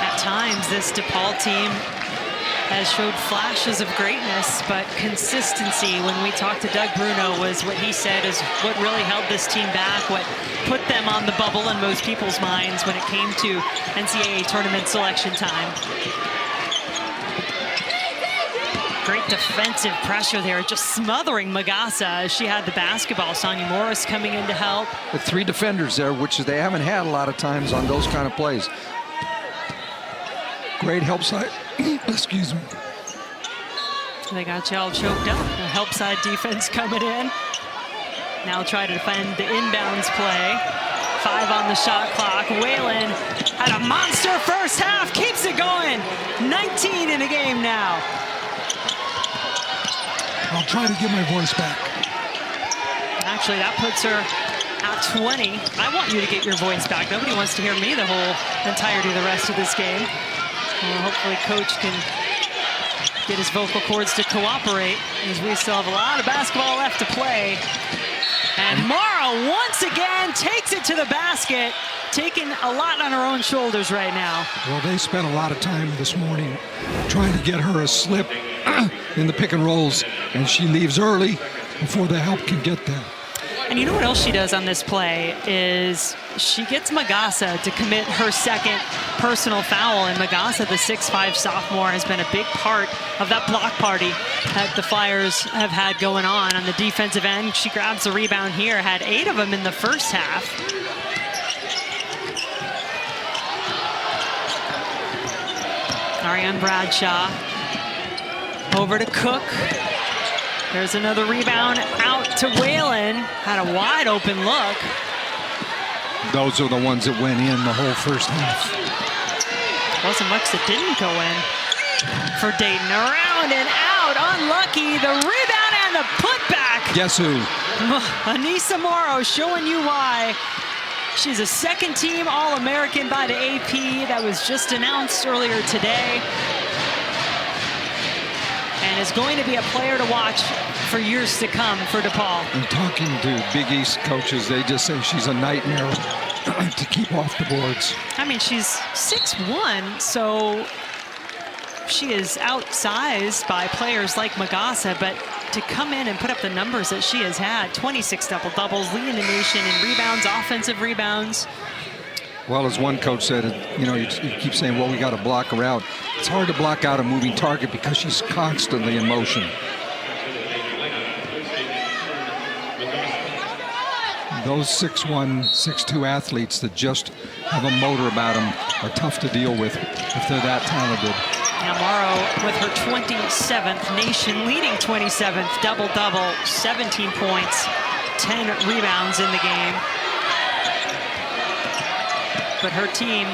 Speaker 1: At times, this DePaul team has showed flashes of greatness, but consistency, when we talked to Doug Bruno, was what he said is what really held this team back, what put them on the bubble in most people's minds when it came to NCAA tournament selection time. Great defensive pressure there, just smothering Magassa as she had the basketball. Sonia Morris coming in to help.
Speaker 2: With 3 defenders there, which they haven't had a lot of times on those kind of plays. Great help side. Excuse me.
Speaker 1: They got you all choked up. The help side defense coming in. Now try to defend the inbounds play. 5 on the shot clock. Whalen had a monster first half, keeps it going. 19 in the game now.
Speaker 3: I'll try to get my voice back.
Speaker 1: Actually, that puts her at 20. I want you to get your voice back. Nobody wants to hear me the whole entirety of the rest of this game. Well, hopefully Coach can get his vocal cords to cooperate, as we still have a lot of basketball left to play. And Morrow once again takes it to the basket, taking a lot on her own shoulders right now.
Speaker 3: Well, they spent a lot of time this morning trying to get her a slip in the pick and rolls, and she leaves early before the help can get there.
Speaker 1: And you know what else she does on this play is she gets Magassa to commit her second personal foul. And Magassa, the 6'5" sophomore, has been a big part of that block party that the Flyers have had going on the defensive end. She grabs the rebound here, had 8 of them in the first half. Ariane Bradshaw over to Cook. There's another rebound out to Whalen. Had a wide open look.
Speaker 2: Those are the ones that went in the whole first half.
Speaker 1: Wasn't much that didn't go in for Dayton. Around and out, unlucky. The rebound and the putback.
Speaker 2: Guess who?
Speaker 1: Anissa Morrow showing you why. She's a second-team All-American by the AP. That was just announced earlier today. And is going to be a player to watch for years to come for DePaul.
Speaker 3: And talking to Big East coaches, they just say she's a nightmare to keep off the boards.
Speaker 1: I mean, she's 6'1", so she is outsized by players like Magassa, but to come in and put up the numbers that she has had, 26 double-doubles, leading the nation in rebounds, offensive rebounds.
Speaker 2: Well, as one coach said, you know, you keep saying, well, we got to block her out. It's hard to block out a moving target because she's constantly in motion. Those 6'1", 6'2" athletes that just have a motor about them are tough to deal with if they're that talented.
Speaker 1: Now Morrow with her 27th, nation-leading 27th double-double, 17 points, 10 rebounds in the game. But her team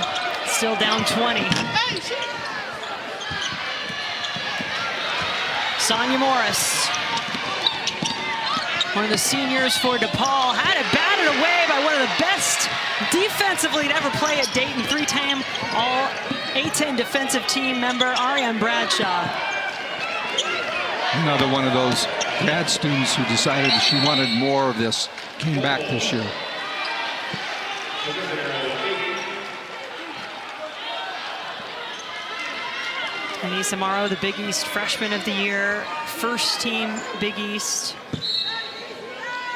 Speaker 1: still down 20. Sonia Morris, one of the seniors for DePaul, had it batted away by one of the best defensively to ever play at Dayton, 3-time All-A10 defensive team member, Ariane Bradshaw.
Speaker 2: Another one of those grad students who decided she wanted more of this, came back this year.
Speaker 1: Anissa Morrow, the Big East Freshman of the Year, first team Big East,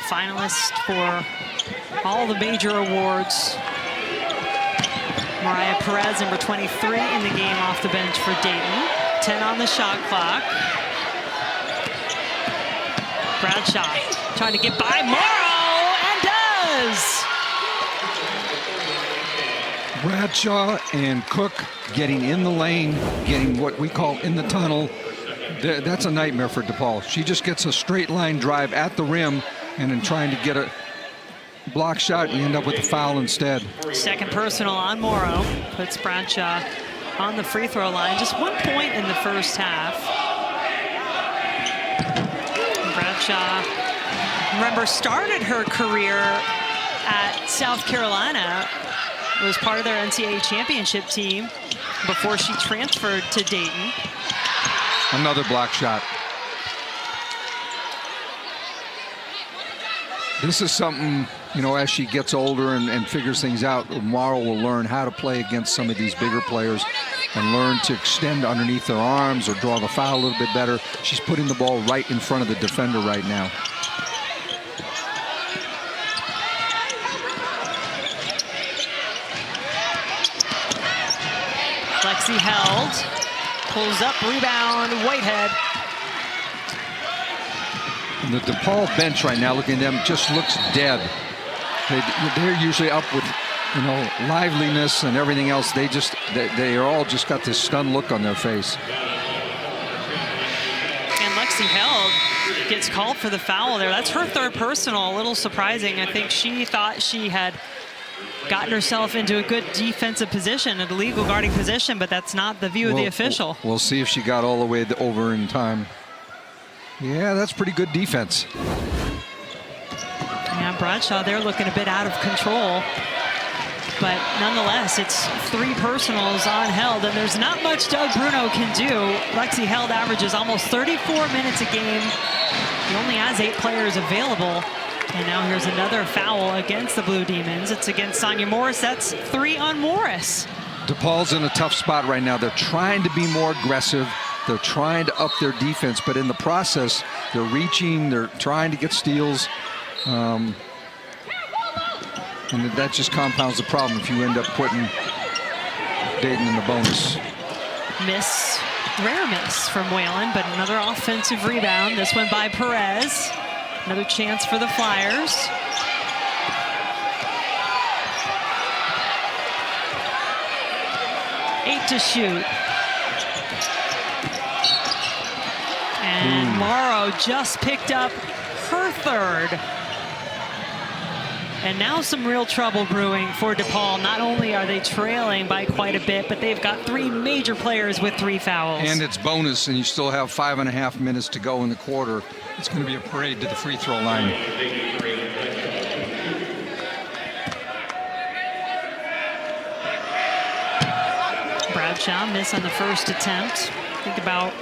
Speaker 1: finalist for all the major awards. Mariah Perez, number 23 in the game off the bench for Dayton. 10 on the shot clock. Bradshaw trying to get by Morrow, and does!
Speaker 2: Bradshaw and Cook getting in the lane, getting what we call in the tunnel. That's a nightmare for DePaul. She just gets a straight line drive at the rim, and then trying to get a block shot, and you end up with a foul instead.
Speaker 1: Second personal on Morrow, puts Bradshaw on the free throw line. Just 1 point in the first half. Bradshaw, remember, started her career at South Carolina, was part of their NCAA championship team before she transferred to Dayton.
Speaker 2: Another block shot. This is something, you know, as she gets older and figures things out, Morrow will learn how to play against some of these bigger players. and learn to extend underneath their arms or draw the foul a little bit better. She's putting the ball right in front of the defender right now.
Speaker 1: Lexi held, pulls up, rebound, Whitehead.
Speaker 2: And the DePaul bench right now, looking at them, just looks dead. They're usually up with, you know, liveliness and everything else. They are all just got this stunned look on their face.
Speaker 1: And Lexi held gets called for the foul there. That's her third personal. A little surprising. I think she thought she had gotten herself into a good defensive position, a legal guarding position, but that's not the view of the official.
Speaker 2: We'll see if she got all the way over in time. Yeah, that's pretty good defense.
Speaker 1: Yeah, Bradshaw, they're looking a bit out of control. But nonetheless, it's 3 personals on Held, and there's not much Doug Bruno can do. Lexi Held averages almost 34 minutes a game. He only has 8 players available. And now here's another foul against the Blue Demons. It's against Sonia Morris. That's 3 on Morris.
Speaker 2: DePaul's in a tough spot right now. They're trying to be more aggressive. They're trying to up their defense, but in the process, they're reaching, they're trying to get steals. And that just compounds the problem if you end up putting Dayton in the bonus.
Speaker 1: Miss, rare miss from Whalen, but another offensive rebound. This one by Perez. Another chance for the Flyers. Eight to shoot. And Morrow just picked up her third. And now some real trouble brewing for DePaul. Not only are they trailing by quite a bit, but they've got 3 major players with 3 fouls.
Speaker 2: And it's bonus, and you still have 5.5 minutes to go in the quarter. It's going to be a parade to the free throw line.
Speaker 1: Bradshaw miss on the first attempt. Think about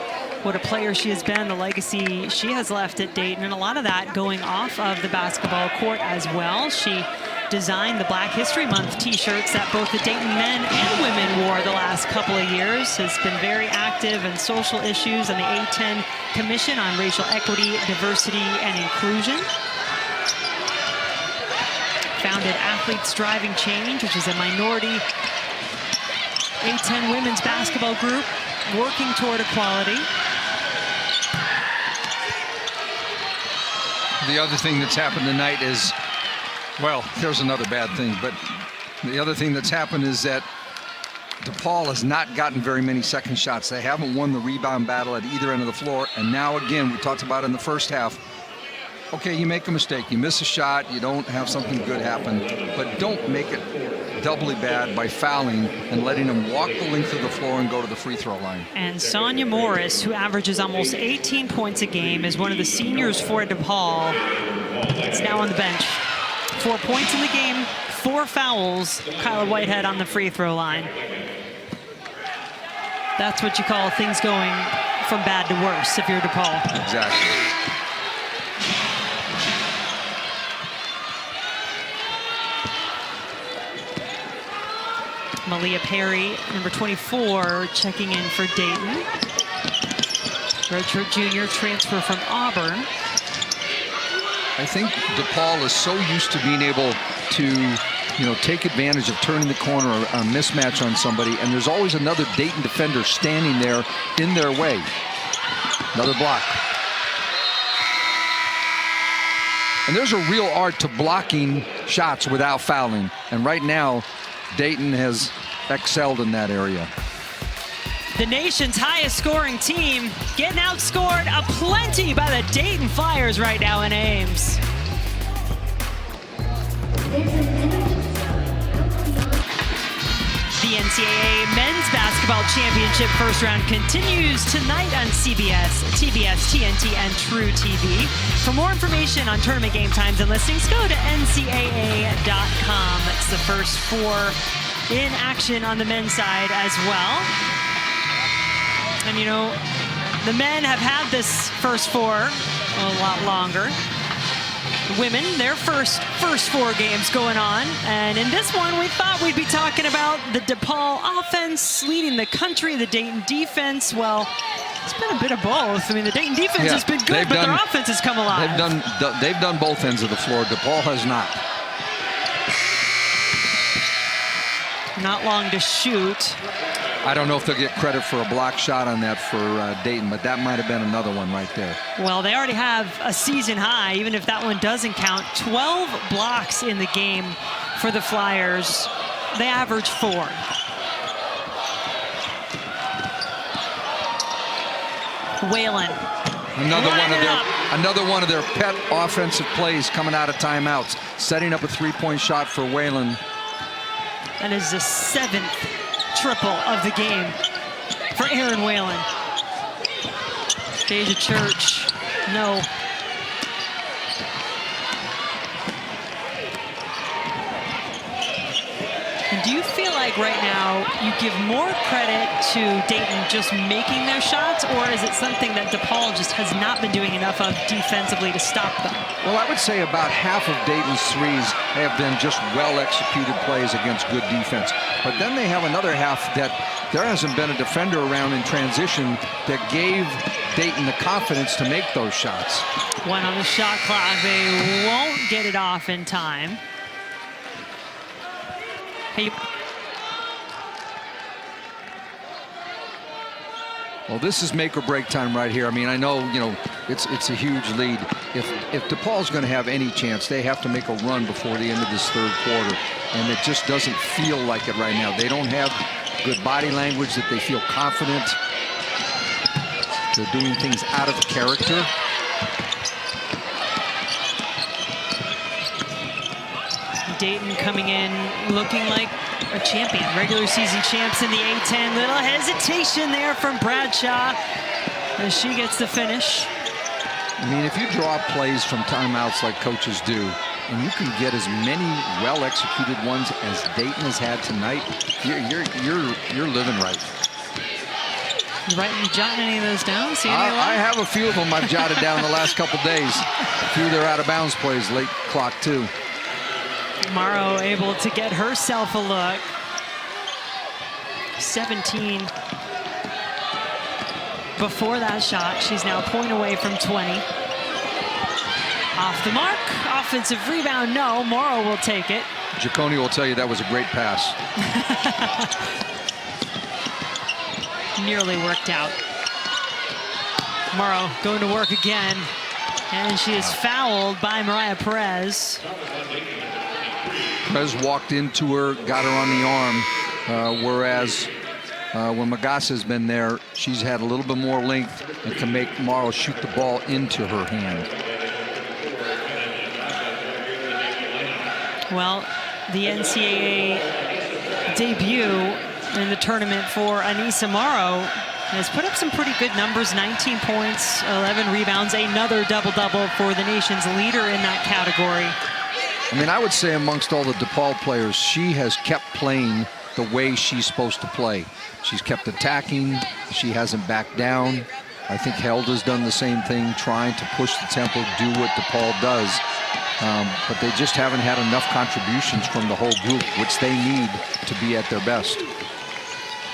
Speaker 1: what a player she has been, the legacy she has left at Dayton, and a lot of that going off of the basketball court as well. She designed the Black History Month t-shirts that both the Dayton men and women wore the last couple of years. Has been very active in social issues and the A10 Commission on Racial Equity, Diversity, and Inclusion. Founded Athletes Driving Change, which is a minority A10 women's basketball group working toward equality.
Speaker 2: The other thing that's happened tonight is, well, there's another bad thing, but the other thing that's happened is that DePaul has not gotten very many second shots. They haven't won the rebound battle at either end of the floor. And now, again, we talked about in the first half, okay, you make a mistake, you miss a shot, you don't have something good happen, but don't make it doubly bad by fouling and letting them walk the length of the floor and go to the free throw line.
Speaker 1: And Sonia Morris, who averages almost 18 points a game, is one of the seniors for DePaul. It's now on the bench. 4 points in the game, 4 fouls. Kyla Whitehead on the free throw line. That's what you call things going from bad to worse if you're DePaul.
Speaker 2: Exactly.
Speaker 1: Malia Perry, number 24, checking in for Dayton. Redshirt junior, transfer from Auburn.
Speaker 2: I think DePaul is so used to being able to, you know, take advantage of turning the corner or a mismatch on somebody, and there's always another Dayton defender standing there in their way. Another block. And there's a real art to blocking shots without fouling. And right now, Dayton has excelled in that area.
Speaker 1: The nation's highest scoring team getting outscored aplenty by the Dayton Flyers right now in Ames. The NCAA Men's Basketball Championship first round continues tonight on CBS, TBS, TNT, and True TV. For more information on tournament game times and listings, go to ncaa.com. It's the first 4 in action on the men's side as well. And you know, the men have had this first 4 a lot longer. women, their first 4 games going on. And in this one, we thought we'd be talking about the DePaul offense leading the country, the Dayton defense. Well, it's been a bit of both. I mean, the Dayton defense has been good, but their offense has come alive.
Speaker 2: They've done both ends of the floor. DePaul has not.
Speaker 1: Not long to shoot.
Speaker 2: I don't know if they'll get credit for a block shot on that for Dayton, but that might have been another one right there.
Speaker 1: Well, they already have a season high, even if that one doesn't count. 12 blocks in the game for the Flyers. They average 4. Whalen.
Speaker 2: Another one of their pet offensive plays coming out of timeouts. Setting up a 3-point shot for Whalen.
Speaker 1: That is the 7th triple of the game for Aaron Whalen. Deja Church, no. And do you feel like right now you give more credit to Dayton just making their shots, or is it something that DePaul just has not been doing enough of defensively to stop them?
Speaker 2: Well, I would say about half of Dayton's threes have been just well-executed plays against good defense. But then they have another half that there hasn't been a defender around in transition that gave Dayton the confidence to make those shots.
Speaker 1: 1 on the shot clock. They won't get it off in time. Hey.
Speaker 2: Well, this is make or break time right here. I mean, I know, it's a huge lead. If DePaul's going to have any chance, they have to make a run before the end of this 3rd quarter. And it just doesn't feel like it right now. They don't have good body language, that they feel confident. They're doing things out of character.
Speaker 1: Dayton coming in looking like a champion, regular season champs in the A-10. Little hesitation there from Bradshaw as she gets the finish.
Speaker 2: I mean, if you draw plays from timeouts like coaches do, and you can get as many well-executed ones as Dayton has had tonight, you're living right.
Speaker 1: You jotting any of those down? See any
Speaker 2: I have a few of them I've jotted down the last couple days. A few of their out-of-bounds plays, late clock too.
Speaker 1: Morrow able to get herself a look. 17 before that shot. She's now a point away from 20. Off the mark. Offensive rebound, no. Morrow will take it.
Speaker 2: Giacone will tell you that was a great pass.
Speaker 1: Nearly worked out. Morrow going to work again. And she is fouled by Mariah Perez.
Speaker 2: Perez walked into her, got her on the arm, whereas when Magasa's been there, she's had a little bit more length and can make Morrow shoot the ball into her hand.
Speaker 1: Well, the NCAA debut in the tournament for Anissa Morrow has put up some pretty good numbers. 19 points, 11 rebounds, another double-double for the nation's leader in that category.
Speaker 2: I mean, I would say amongst all the DePaul players, she has kept playing the way she's supposed to play. She's kept attacking. She hasn't backed down. I think Helda's done the same thing, trying to push the tempo, do what DePaul does. But they just haven't had enough contributions from the whole group, which they need to be at their best.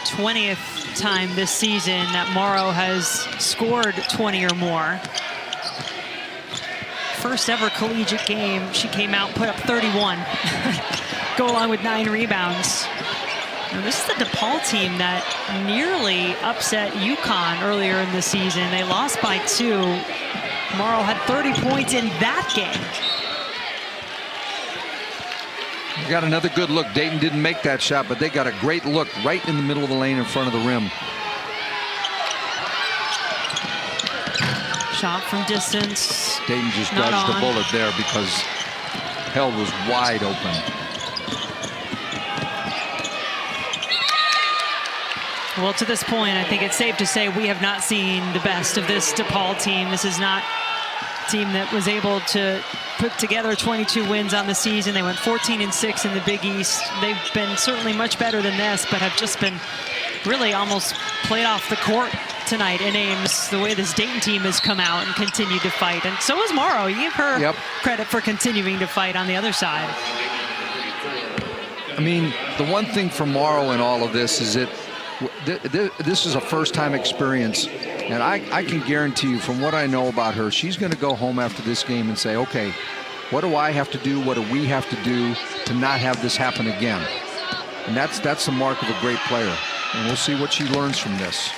Speaker 1: 20th time this season that Morrow has scored 20 or more. First ever collegiate game, she came out, put up 31. Go along with 9 rebounds. Now, this is the DePaul team that nearly upset UConn earlier in the season. They lost by 2. Morrow had 30 points in that game.
Speaker 2: You got another good look. Dayton didn't make that shot, but they got a great look right in the middle of the lane in front of the rim.
Speaker 1: Shot from distance.
Speaker 2: Dayton just dodged the bullet there because Held was wide open.
Speaker 1: Well, to this point, I think it's safe to say we have not seen the best of this DePaul team. This is not a team that was able to put together 22 wins on the season. They went 14-6 in the Big East. They've been certainly much better than this, but have just been really almost played off the court tonight in Ames, the way this Dayton team has come out and continued to fight. And so is Morrow. You give her credit for continuing to fight on the other side.
Speaker 2: I mean, the one thing for Morrow in all of this is that this is a first-time experience. And I can guarantee you, from what I know about her, she's going to go home after this game and say, okay, what do I have to do? What do we have to do to not have this happen again? And that's the mark of a great player. And we'll see what she learns from this.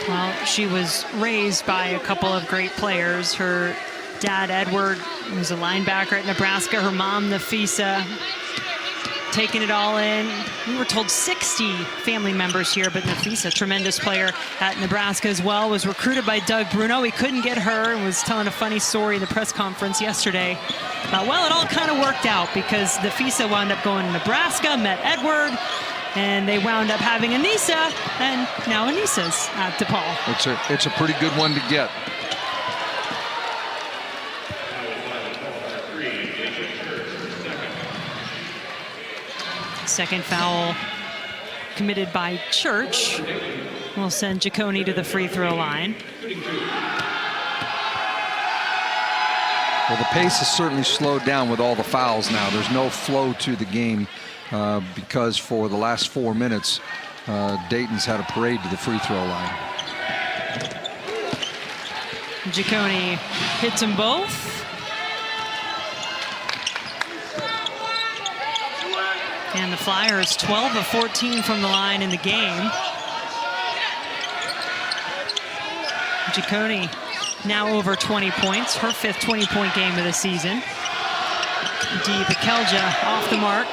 Speaker 1: Well, she was raised by a couple of great players. Her dad, Edward, was a linebacker at Nebraska. Her mom, Nafisa, taking it all in. We were told 60 family members here, but Nafisa, tremendous player at Nebraska as well, was recruited by Doug Bruno. He couldn't get her and was telling a funny story in the press conference yesterday. Well, it all kind of worked out because Nafisa wound up going to Nebraska, met Edward, and they wound up having Anissa, and now Anissa's at DePaul.
Speaker 2: It's a pretty good one to get.
Speaker 1: Second foul committed by Church will send Giacone to the free throw line.
Speaker 2: Well, the pace has certainly slowed down with all the fouls now. There's no flow to the game because for the last 4 minutes, Dayton's had a parade to the free throw line.
Speaker 1: Giacone hits them both. And the Flyers 12 of 14 from the line in the game. Giacone now over 20 points, her 5th 20-point game of the season. Pakelja off the mark.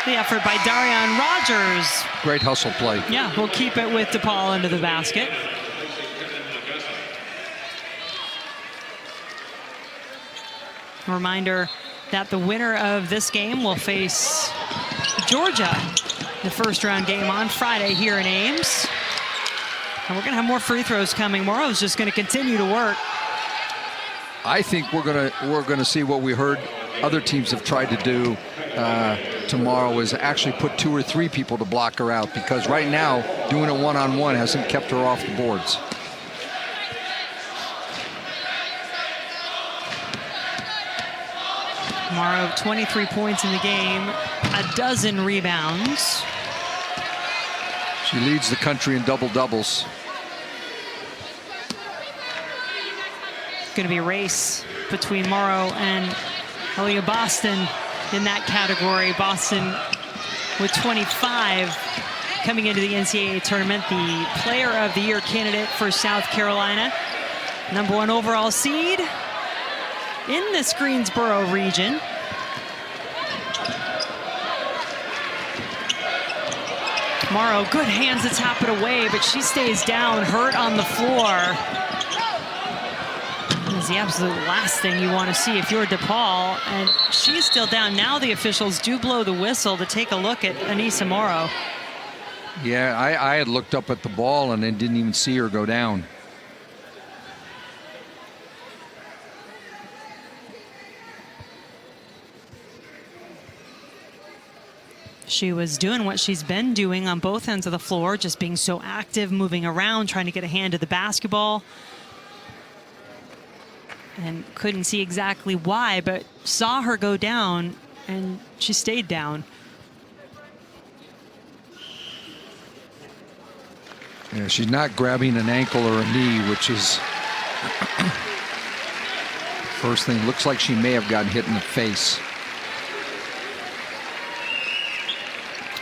Speaker 1: The effort by Darian Rogers.
Speaker 2: Great hustle play.
Speaker 1: Yeah, we'll keep it with DePaul into the basket. A reminder that the winner of this game will face Georgia, the first-round game on Friday here in Ames. And we're going to have more free throws coming. Morrow's just going to continue to work.
Speaker 2: I think we're going to see what we heard other teams have tried to do tomorrow, is actually put 2 or 3 people to block her out, because right now doing it one-on-one hasn't kept her off the boards.
Speaker 1: Morrow, 23 points in the game, a dozen rebounds.
Speaker 2: She leads the country in double-doubles.
Speaker 1: Going to be a race between Morrow and Aaliyah Boston in that category. Boston with 25 coming into the NCAA tournament, the Player of the Year candidate for South Carolina. #1 overall seed in this Greensboro region. Morrow, good hands to tap it away, but she stays down, hurt on the floor. This is the absolute last thing you want to see if you're DePaul, and she's still down. Now the officials do blow the whistle to take a look at Anissa Morrow.
Speaker 2: Yeah, I had looked up at the ball and then didn't even see her go down.
Speaker 1: She was doing what she's been doing on both ends of the floor, just being so active, moving around, trying to get a hand to the basketball. And couldn't see exactly why, but saw her go down, and she stayed down.
Speaker 2: Yeah, she's not grabbing an ankle or a knee, which is first thing. Looks like she may have gotten hit in the face.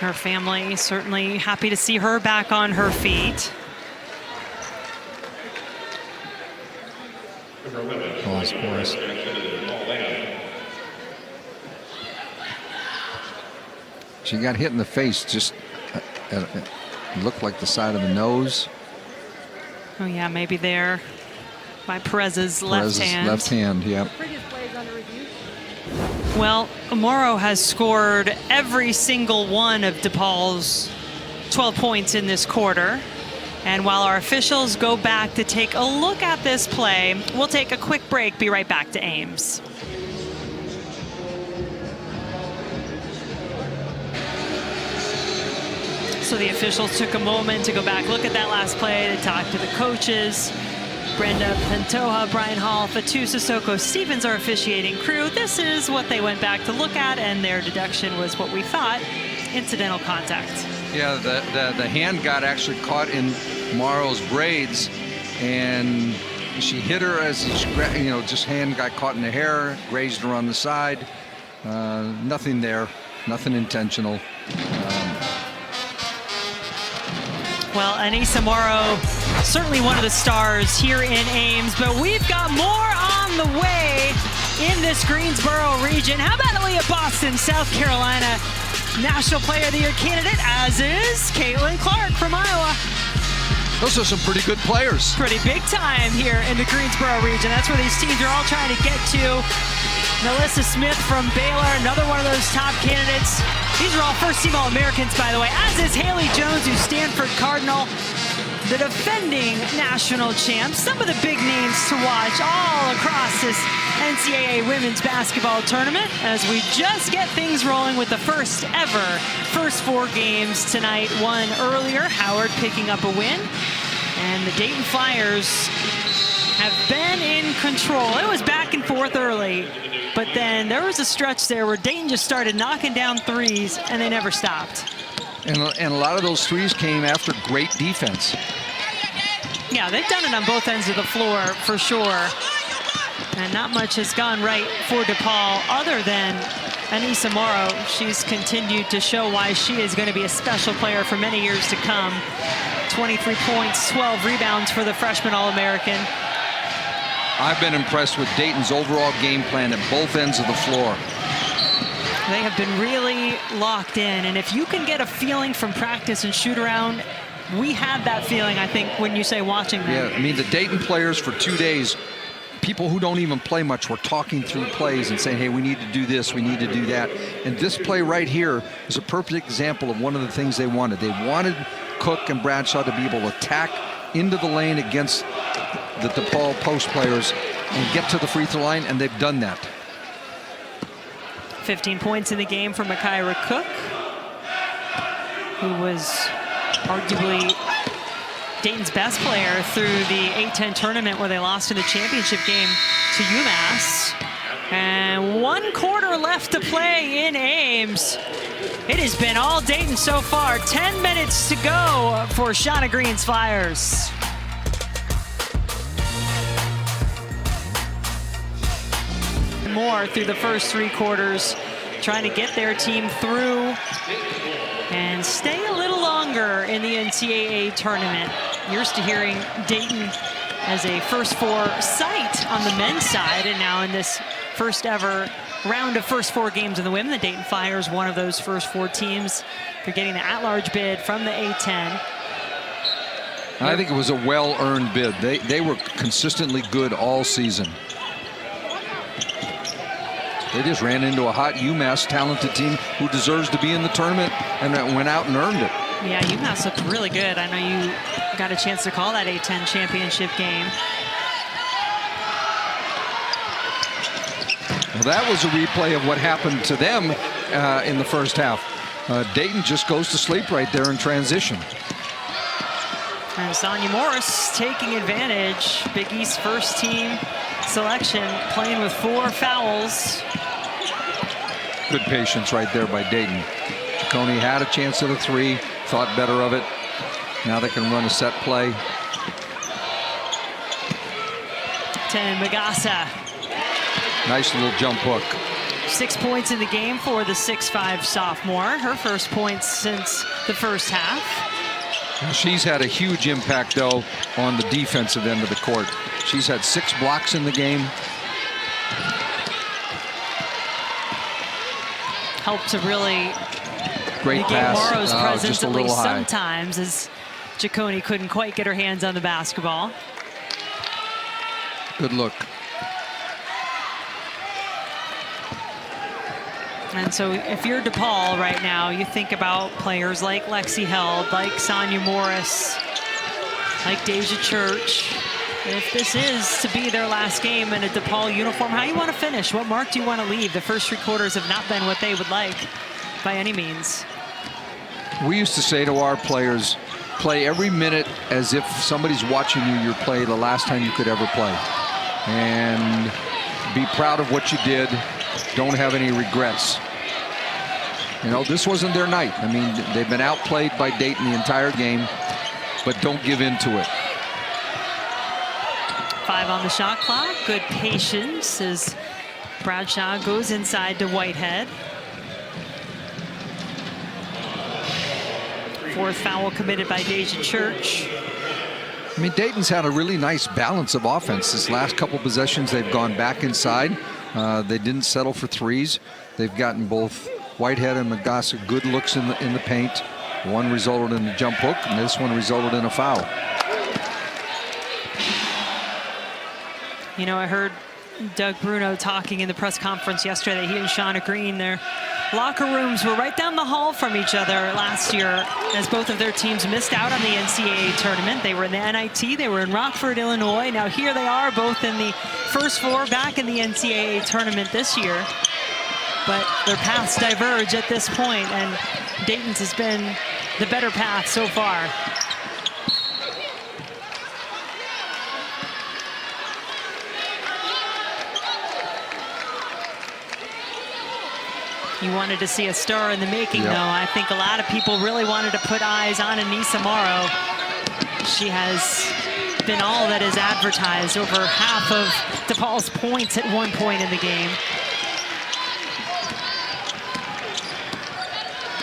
Speaker 1: Her family certainly happy to see her back on her feet.
Speaker 2: Pause, boys. She got hit in the face, just it looked like the side of the nose.
Speaker 1: Oh yeah, maybe there by Perez's left hand.
Speaker 2: Left hand, yeah.
Speaker 1: Well, Morrow has scored every single one of DePaul's 12 points in this quarter. And while our officials go back to take a look at this play, we'll take a quick break, be right back to Ames. So the officials took a moment to go back, look at that last play, to talk to the coaches. Brenda Pantoja, Brian Hall, Fatu Sissoko Stevens, our officiating crew. This is what they went back to look at, and their deduction was what we thought, incidental contact.
Speaker 2: Yeah, the hand got actually caught in Morrow's braids, and she hit her as just hand got caught in the hair, grazed her on the side. Nothing there, nothing intentional.
Speaker 1: Well, Anissa Morrow, certainly one of the stars here in Ames, but we've got more on the way in this Greensboro region. How about Aaliyah Boston, South Carolina National Player of the Year candidate, as is Caitlin Clark from Iowa.
Speaker 2: Those are some pretty good players.
Speaker 1: Pretty big time here in the Greensboro region. That's where these teams are all trying to get to. Melissa Smith from Baylor, another one of those top candidates. These are all first-team All-Americans, by the way, as is Haley Jones, who's Stanford Cardinal, the defending national champs. Some of the big names to watch all across this NCAA women's basketball tournament as we just get things rolling with the first four games tonight. One earlier, Howard picking up a win, and the Dayton Flyers have been in control. It was back and forth early, but then there was a stretch there where Dayton just started knocking down threes, and they never stopped.
Speaker 2: And a lot of those threes came after great defense.
Speaker 1: Yeah, they've done it on both ends of the floor for sure. And not much has gone right for DePaul other than Anissa Morrow. She's continued to show why she is going to be a special player for many years to come. 23 points, 12 rebounds for the freshman All-American.
Speaker 2: I've been impressed with Dayton's overall game plan at both ends of the floor.
Speaker 1: They have been really locked in, and if you can get a feeling from practice and shoot around, we had that feeling, I think, when you say watching them.
Speaker 2: Yeah, I mean, the Dayton players for 2 days, people who don't even play much were talking through plays and saying, hey, we need to do this, we need to do that. And this play right here is a perfect example of one of the things they wanted. They wanted Cook and Bradshaw to be able to attack into the lane against the DePaul post players and get to the free throw line, and they've done that.
Speaker 1: 15 points in the game for Makira Cook, who was arguably Dayton's best player through the A-10 tournament where they lost in the championship game to UMass. And 1 quarter left to play in Ames. It has been all Dayton so far. 10 minutes to go for Shauna Green's Flyers. More through the first 3 quarters, trying to get their team through and stay a little longer in the NCAA tournament. You're used to hearing Dayton as a first 4 site on the men's side, and now in this first ever round of first 4 games in the women, the Dayton Flyers, one of those first 4 teams. They're getting the at-large bid from the A-10.
Speaker 2: I think it was a well-earned bid. They were consistently good all season. They just ran into a hot UMass talented team who deserves to be in the tournament and went out and earned it.
Speaker 1: Yeah, UMass looked really good. I know you got a chance to call that A-10 championship game.
Speaker 2: Well, that was a replay of what happened to them in the first half. Dayton just goes to sleep right there in transition.
Speaker 1: And Sonia Morris taking advantage. Big East first team selection, playing with 4 fouls.
Speaker 2: Good patience right there by Dayton. Ciccone had a chance at a 3, thought better of it. Now they can run a set play.
Speaker 1: 10 Magassa.
Speaker 2: Nice little jump hook.
Speaker 1: 6 points in the game for the 6'5" sophomore. Her first points since the first half.
Speaker 2: She's had a huge impact, though, on the defensive end of the court. She's had 6 blocks in the game.
Speaker 1: Helped to really
Speaker 2: Great
Speaker 1: negate
Speaker 2: pass.
Speaker 1: Morrow's presence,
Speaker 2: just a
Speaker 1: at
Speaker 2: little
Speaker 1: least
Speaker 2: high.
Speaker 1: sometimes, as Ciccone couldn't quite get her hands on the basketball.
Speaker 2: Good look.
Speaker 1: And so if you're DePaul right now, you think about players like Lexi Held, like Sonia Morris, like Deja Church. If this is to be their last game in a DePaul uniform, how you want to finish? What mark do you want to leave? The first 3 quarters have not been what they would like by any means.
Speaker 2: We used to say to our players, play every minute as if somebody's watching you play the last time you could ever play. And be proud of what you did. Don't have any regrets. You know, this wasn't their night. I mean, they've been outplayed by Dayton the entire game, but don't give in to it.
Speaker 1: 5 on the shot clock. Good patience as Bradshaw goes inside to Whitehead. 4th foul committed by Deja Church.
Speaker 2: I mean, Dayton's had a really nice balance of offense. This last couple possessions, they've gone back inside. They didn't settle for threes. They've gotten both Whitehead and Magassa good looks in the paint. One resulted in a jump hook, and this one resulted in a foul.
Speaker 1: You know, I heard Doug Bruno talking in the press conference yesterday. He and Shauna Green, their locker rooms were right down the hall from each other last year as both of their teams missed out on the NCAA tournament. They were in the NIT, they were in Rockford, Illinois. Now here they are, both in the first 4 back in the NCAA tournament this year. But their paths diverge at this point, and Dayton's has been the better path so far. You wanted to see a star in the making, though. I think a lot of people really wanted to put eyes on Anissa Morrow. She has been all that is advertised, over half of DePaul's points at one point in the game.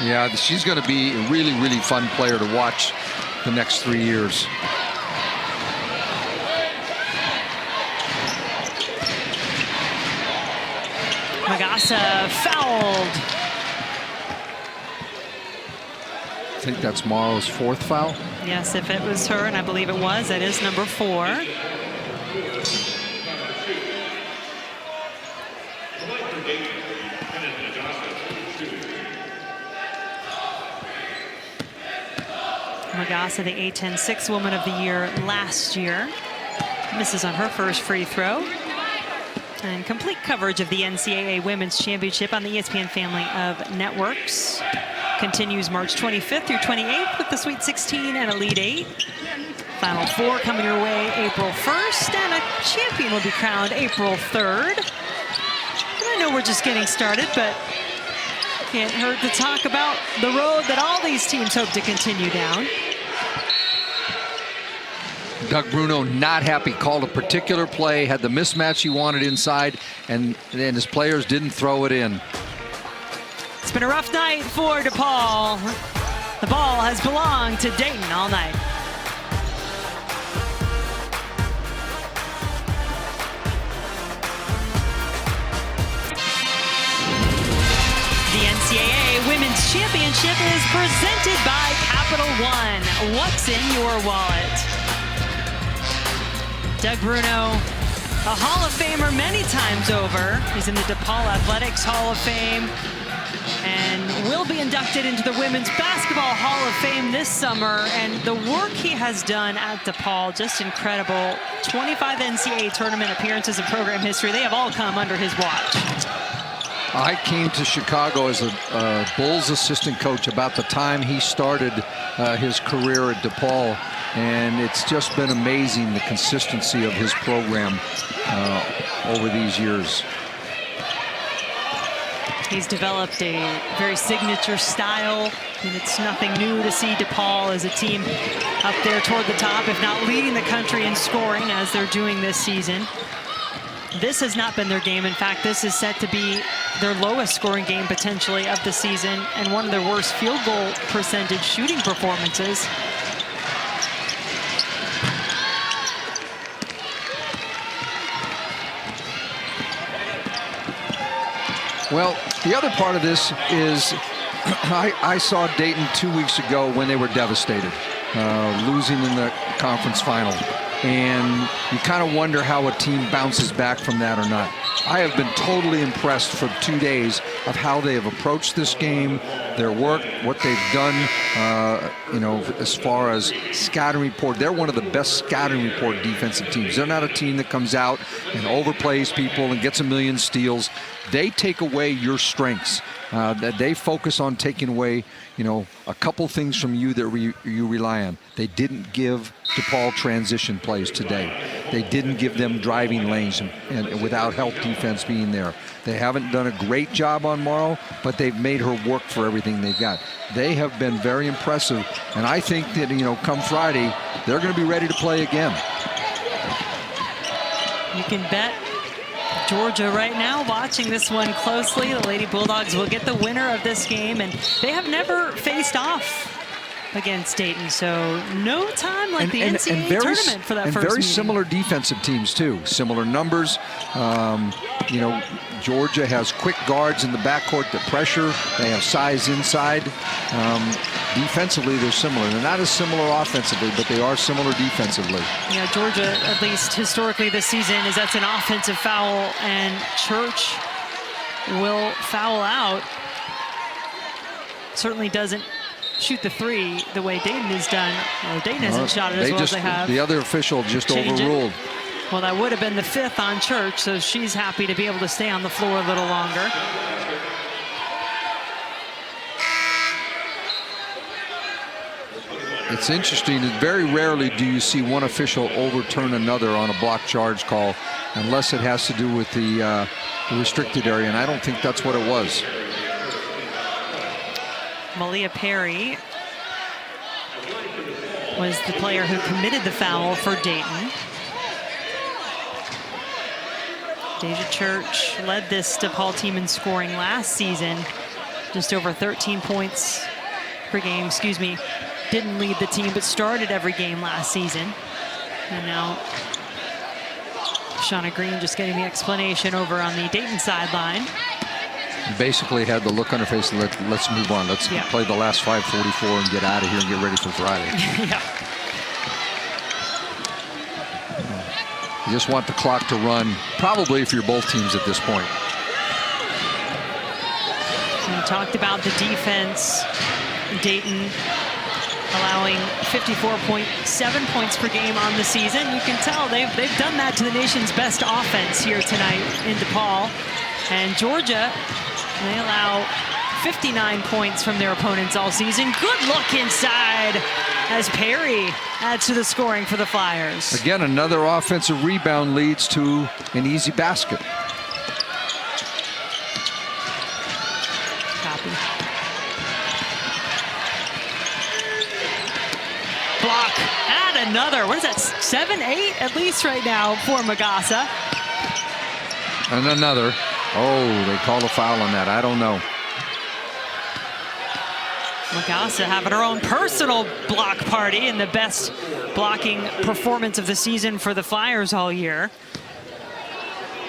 Speaker 2: Yeah, she's going to be a really, really fun player to watch the next 3 years.
Speaker 1: Magassa fouled.
Speaker 2: I think that's Morrow's 4th foul.
Speaker 1: Yes, if it was her, and I believe it was, that is number 4. Magassa, the A10 6 Woman of the Year last year, misses on her first free throw. And complete coverage of the NCAA Women's Championship on the ESPN family of networks continues March 25th through 28th with the Sweet 16 and Elite 8. Final 4 coming your way April 1st, and a champion will be crowned April 3rd. And I know we're just getting started, but can't hurt to talk about the road that all these teams hope to continue down.
Speaker 2: Doug Bruno not happy, called a particular play, had the mismatch he wanted inside, and his players didn't throw it in.
Speaker 1: It's been a rough night for DePaul. The ball has belonged to Dayton all night. The NCAA Women's Championship is presented by Capital One. What's in your wallet? Doug Bruno, a Hall of Famer many times over. He's in the DePaul Athletics Hall of Fame and will be inducted into the Women's Basketball Hall of Fame this summer. And the work he has done at DePaul, just incredible. 25 NCAA tournament appearances in program history. They have all come under his watch.
Speaker 2: I came to Chicago as a Bulls assistant coach about the time he started his career at DePaul. And it's just been amazing, the consistency of his program over these years.
Speaker 1: He's developed a very signature style, and it's nothing new to see DePaul as a team up there toward the top, if not leading the country in scoring as they're doing this season. This has not been their game. In fact, this is set to be their lowest scoring game potentially of the season, and one of their worst field goal percentage shooting performances.
Speaker 2: Well, the other part of this is I saw Dayton 2 weeks ago when they were devastated, losing in the conference final. And you kind of wonder how a team bounces back from that or not. I have been totally impressed for 2 days of how they have approached this game, their work, what they've done, you know, as far as scouting report. They're one of the best scouting report defensive teams. They're not a team that comes out and overplays people and gets a million steals. They take away your strengths. That they focus on taking away, you know, a couple things from you that you rely on. They didn't give DePaul transition plays today. They didn't give them driving lanes and without help defense being there. They haven't done a great job on Morrow, but they've made her work for everything they've got. They have been very impressive, and I think that, you know, come Friday, they're going to be ready to play again.
Speaker 1: You can bet Georgia right now watching this one closely. The Lady Bulldogs will get the winner of this game, and they have never faced off against Dayton, so no time like the NCAA tournament for that first meeting.
Speaker 2: Very similar defensive teams too, similar numbers. You know, Georgia has quick guards in the backcourt that pressure. They have size inside. Defensively, they're similar. They're not as similar offensively, but they are similar defensively.
Speaker 1: Yeah, Georgia, at least historically this season, is that's an offensive foul, and Church will foul out. Certainly doesn't shoot the three the way Dayton has done. Well, Dayton hasn't shot it as well as they have.
Speaker 2: The other official just overruled.
Speaker 1: Well, that would have been the 5th on Church, so she's happy to be able to stay on the floor a little longer.
Speaker 2: It's interesting. Very rarely do you see one official overturn another on a block charge call, unless it has to do with the restricted area, and I don't think that's what it was.
Speaker 1: Malia Perry was the player who committed the foul for Dayton. Deja Church led this DePaul team in scoring last season, just over 13 points per game, excuse me. Didn't lead the team, but started every game last season. And now Shauna Green just getting the explanation over on the Dayton sideline.
Speaker 2: Basically had the look on her face, let's move on. Let's play the last 5:44 and get out of here and get ready for Friday.
Speaker 1: Yeah.
Speaker 2: You just want the clock to run, probably if you're both teams at this point.
Speaker 1: We talked about the defense. Dayton allowing 54.7 points per game on the season. You can tell they've done that to the nation's best offense here tonight in DePaul. And Georgia, they allow 59 points from their opponents all season. Good look inside as Perry adds to the scoring for the Flyers.
Speaker 2: Again, another offensive rebound leads to an easy basket.
Speaker 1: Copy. Block, and another. What is that, 7, 8 at least right now for Magassa.
Speaker 2: And another. Oh, they called a foul on that. I don't know.
Speaker 1: Magassa having her own personal block party and the best blocking performance of the season for the Flyers all year.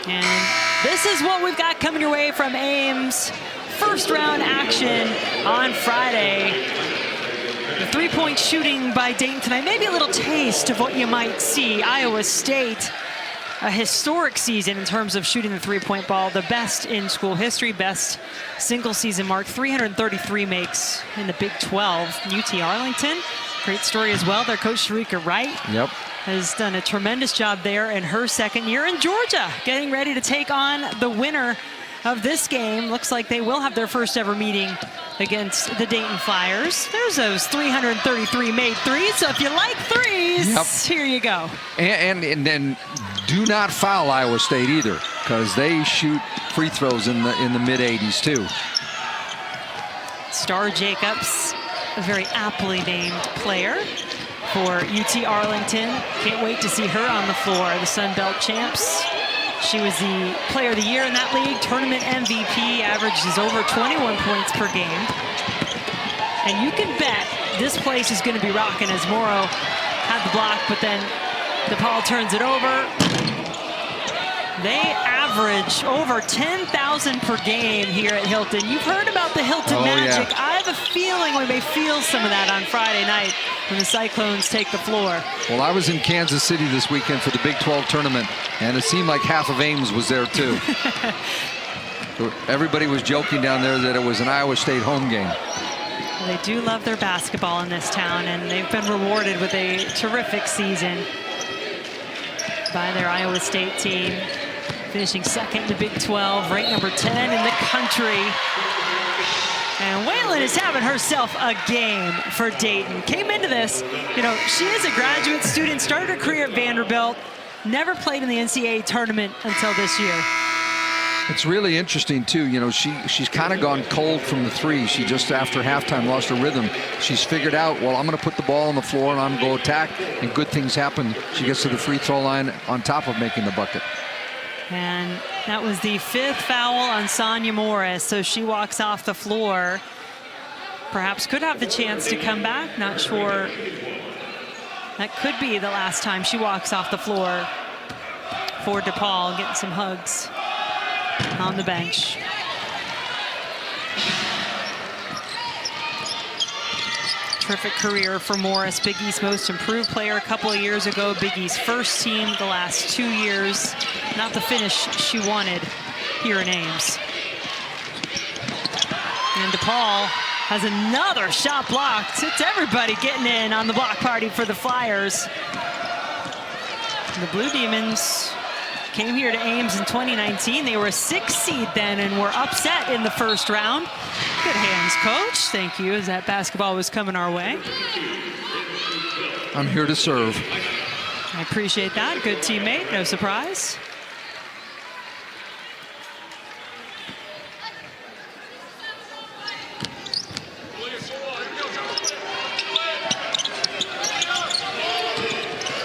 Speaker 1: And this is what we've got coming your way from Ames. First round action on Friday. The three-point shooting by Dayton tonight. Maybe a little taste of what you might see. Iowa State, a historic season in terms of shooting the three-point ball. The best in school history, best single season mark. 333 makes in the Big 12. UT Arlington, great story as well. Their coach, Sharika Wright, has done a tremendous job there in her second year. And Georgia getting ready to take on the winner of this game. Looks like they will have their first ever meeting against the Dayton Flyers. There's those 333 made threes. So if you like threes, here you go.
Speaker 2: And then do not foul Iowa State either, because they shoot free throws in the mid-80s too.
Speaker 1: Star Jacobs, a very aptly named player for UT Arlington. Can't wait to see her on the floor. The Sun Belt champs. She was the player of the year in that league, tournament MVP, averages over 21 points per game. And you can bet this place is going to be rocking as Morrow had the block, but then DePaul turns it over. They average over 10,000 per game here at Hilton. You've heard about the Hilton Magic.
Speaker 2: Yeah.
Speaker 1: I have a feeling we may feel some of that on Friday night when the Cyclones take the floor.
Speaker 2: Well, I was in Kansas City this weekend for the Big 12 tournament, and it seemed like half of Ames was there too. Everybody was joking down there that it was an Iowa State home game.
Speaker 1: They do love their basketball in this town, and they've been rewarded with a terrific season by their Iowa State team, finishing second in the Big 12, ranked number 10 in the country. And Whalen is having herself a game for Dayton. Came into this, you know, she is a graduate student, started her career at Vanderbilt, never played in the NCAA tournament until this year.
Speaker 2: It's really interesting, too. You know, she's kind of gone cold from the three. She just, after halftime, lost her rhythm. She's figured out, well, I'm going to put the ball on the floor and I'm going to go attack, and good things happen. She gets to the free throw line on top of making the bucket.
Speaker 1: And that was the 5th foul on Sonia Morris, so she walks off the floor. Perhaps could have the chance to come back, not sure. That could be the last time she walks off the floor for DePaul, getting some hugs on the bench. Terrific career for Morris, Big East Most Improved Player a couple of years ago, Big East first team the last 2 years. Not the finish she wanted here in Ames. And DePaul has another shot blocked. It's everybody getting in on the block party for the Flyers. The Blue Demons came here to Ames in 2019. They were a 6th seed then and were upset in the first round. Good hands, Coach. Thank you, as that basketball was coming our way.
Speaker 2: I'm here to serve.
Speaker 1: I appreciate that. Good teammate, no surprise.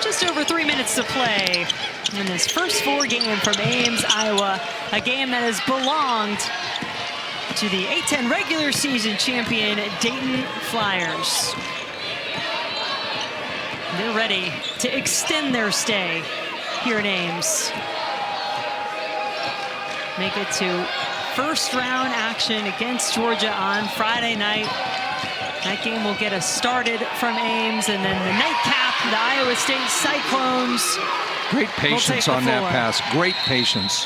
Speaker 1: Just over 3 minutes to play in this first 4 game from Ames, Iowa. A game that has belonged to the A-10 regular season champion Dayton Flyers. They're ready to extend their stay here in Ames. Make it to first round action against Georgia on Friday night. That game will get us started from Ames, and then the nightcap, the Iowa State Cyclones.
Speaker 2: Great patience on that pass. Great patience.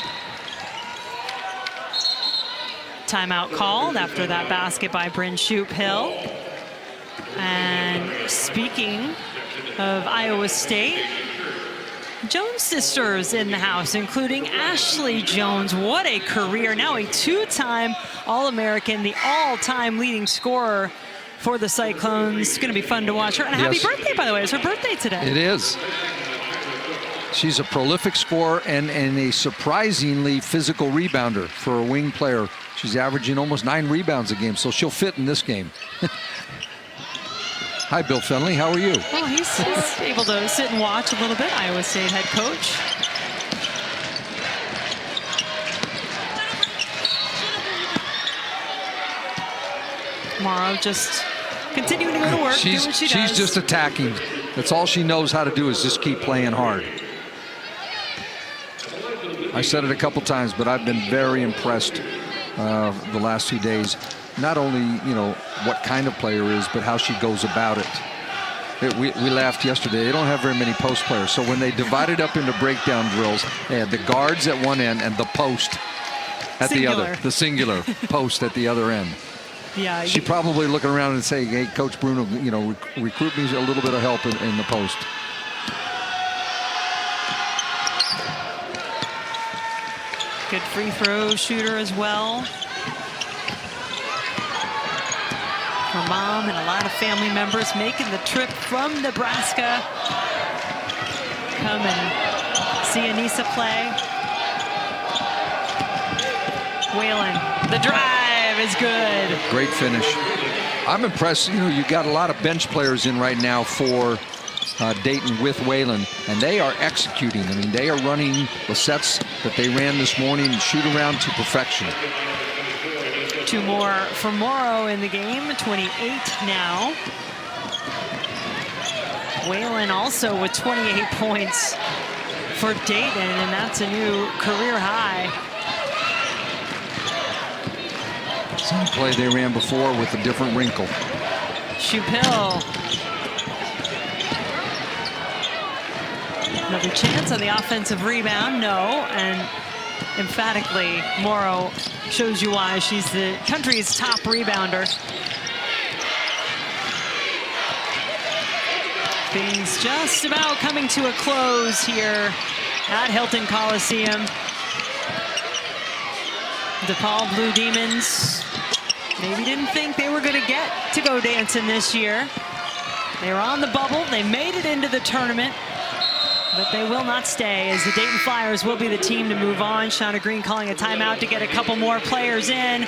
Speaker 1: Timeout called after that basket by Bryn Shoup-Hill. And speaking of Iowa State, Jones sisters in the house, including Ashley Jones. What a career. Now a 2-time All-American, the all-time leading scorer for the Cyclones. It's going to be fun to watch her. And happy birthday, by the way. It's her birthday today.
Speaker 2: It is. She's a prolific scorer and a surprisingly physical rebounder for a wing player. She's averaging almost 9 rebounds a game, so she'll fit in this game. Hi, Bill Finley. How are you?
Speaker 1: Well, he's able to sit and watch a little bit. Iowa State head coach. Morrow just continuing to go to work, do what she does.
Speaker 2: She's just attacking. That's all she knows how to do, is just keep playing hard. I said it a couple times, but I've been very impressed the last 2 days. Not only, you know, what kind of player is, but how she goes about it. We laughed yesterday. They don't have very many post players. So when they divided up into breakdown drills, they had the guards at one end and the post at the other. The singular post at the other end.
Speaker 1: Yeah.
Speaker 2: She probably looking around and saying, hey, Coach Bruno, you know, recruit me a little bit of help in the post.
Speaker 1: Good free throw shooter as well. Her mom and a lot of family members making the trip from Nebraska. Come and see Anissa play. Whalen, the drive is good.
Speaker 2: Great finish. I'm impressed. You know, you got a lot of bench players in right now for Dayton with Whalen, and they are executing. I mean, they are running the sets that they ran this morning, shoot around to perfection.
Speaker 1: 2 more for Morrow in the game, 28 now. Whalen also with 28 points for Dayton, and that's a new career high.
Speaker 2: Same play they ran before with a different wrinkle.
Speaker 1: Shoup-Hill. Another chance on the offensive rebound, no, and emphatically, Morrow shows you why she's the country's top rebounder. Things just about coming to a close here at Hilton Coliseum. DePaul Blue Demons maybe didn't think they were going to get to go dancing this year. They were on the bubble. They made it into the tournament, but they will not stay, as the Dayton Flyers will be the team to move on. Shauna Green calling a timeout to get a couple more players in.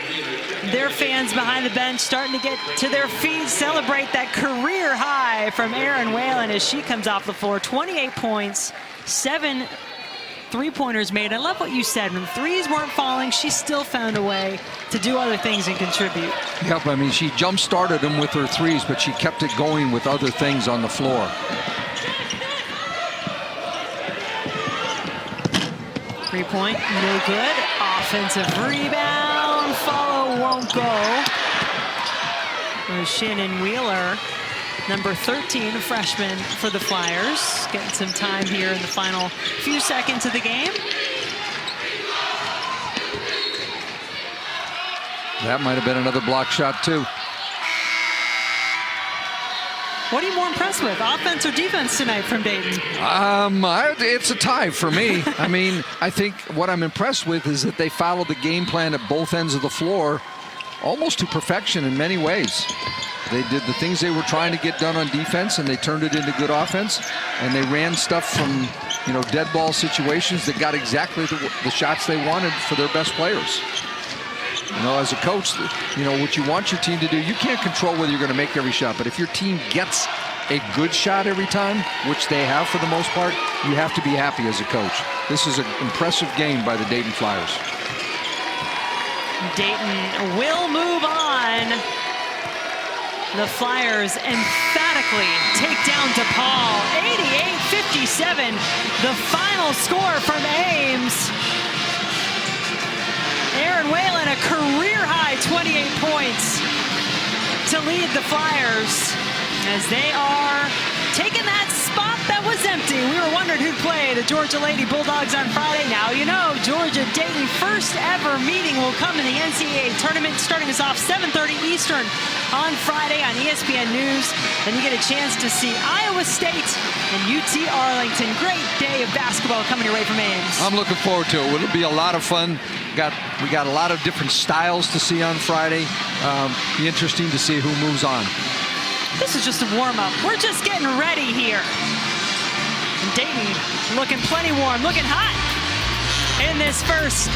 Speaker 1: Their fans behind the bench starting to get to their feet, celebrate that career high from Erin Whalen as she comes off the floor. 28 points, 7 three-pointers made. I love what you said. When the threes weren't falling, she still found a way to do other things and contribute.
Speaker 2: Yep, I mean, she jump-started them with her threes, but she kept it going with other things on the floor.
Speaker 1: Three-point, no good. Offensive rebound, follow won't go. There's Shannon Wheeler, number 13, a freshman for the Flyers, getting some time here in the final few seconds of the game.
Speaker 2: That might have been another block shot, too.
Speaker 1: What are you more impressed with, offense or defense tonight from Dayton?
Speaker 2: It's a tie for me. I mean, I think what I'm impressed with is that they followed the game plan at both ends of the floor almost to perfection in many ways. They did the things they were trying to get done on defense, and they turned it into good offense. And they ran stuff from, dead ball situations that got exactly the shots they wanted for their best players. As a coach, what you want your team to do, you can't control whether you're going to make every shot, but if your team gets a good shot every time, which they have for the most part, you have to be happy as a coach. This is an impressive game by the Dayton Flyers.
Speaker 1: Dayton will move on. The Flyers emphatically take down DePaul, 88-57. The final score from Ames. Erin Whalen, a career-high 28 points to lead the Flyers as they are taking that spot that was empty. We were wondering who'd play the Georgia Lady Bulldogs on Friday. Now you know, Georgia-Dayton first ever meeting will come in the NCAA tournament, starting us off 7:30 Eastern on Friday on ESPN News. Then you get a chance to see Iowa State and UT Arlington. Great day of basketball coming your way from Ames.
Speaker 2: I'm looking forward to it. It'll be a lot of fun. We got a lot of different styles to see on Friday. Be interesting to see who moves on.
Speaker 1: This is just a warm-up. We're just getting ready here. And Dayton looking plenty warm, looking hot in this first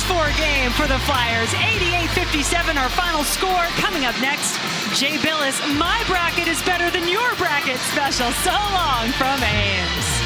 Speaker 1: four game for the Flyers. 88-57, our final score. Coming up next, Jay Billis, my bracket is better than your bracket special. So long from Ames.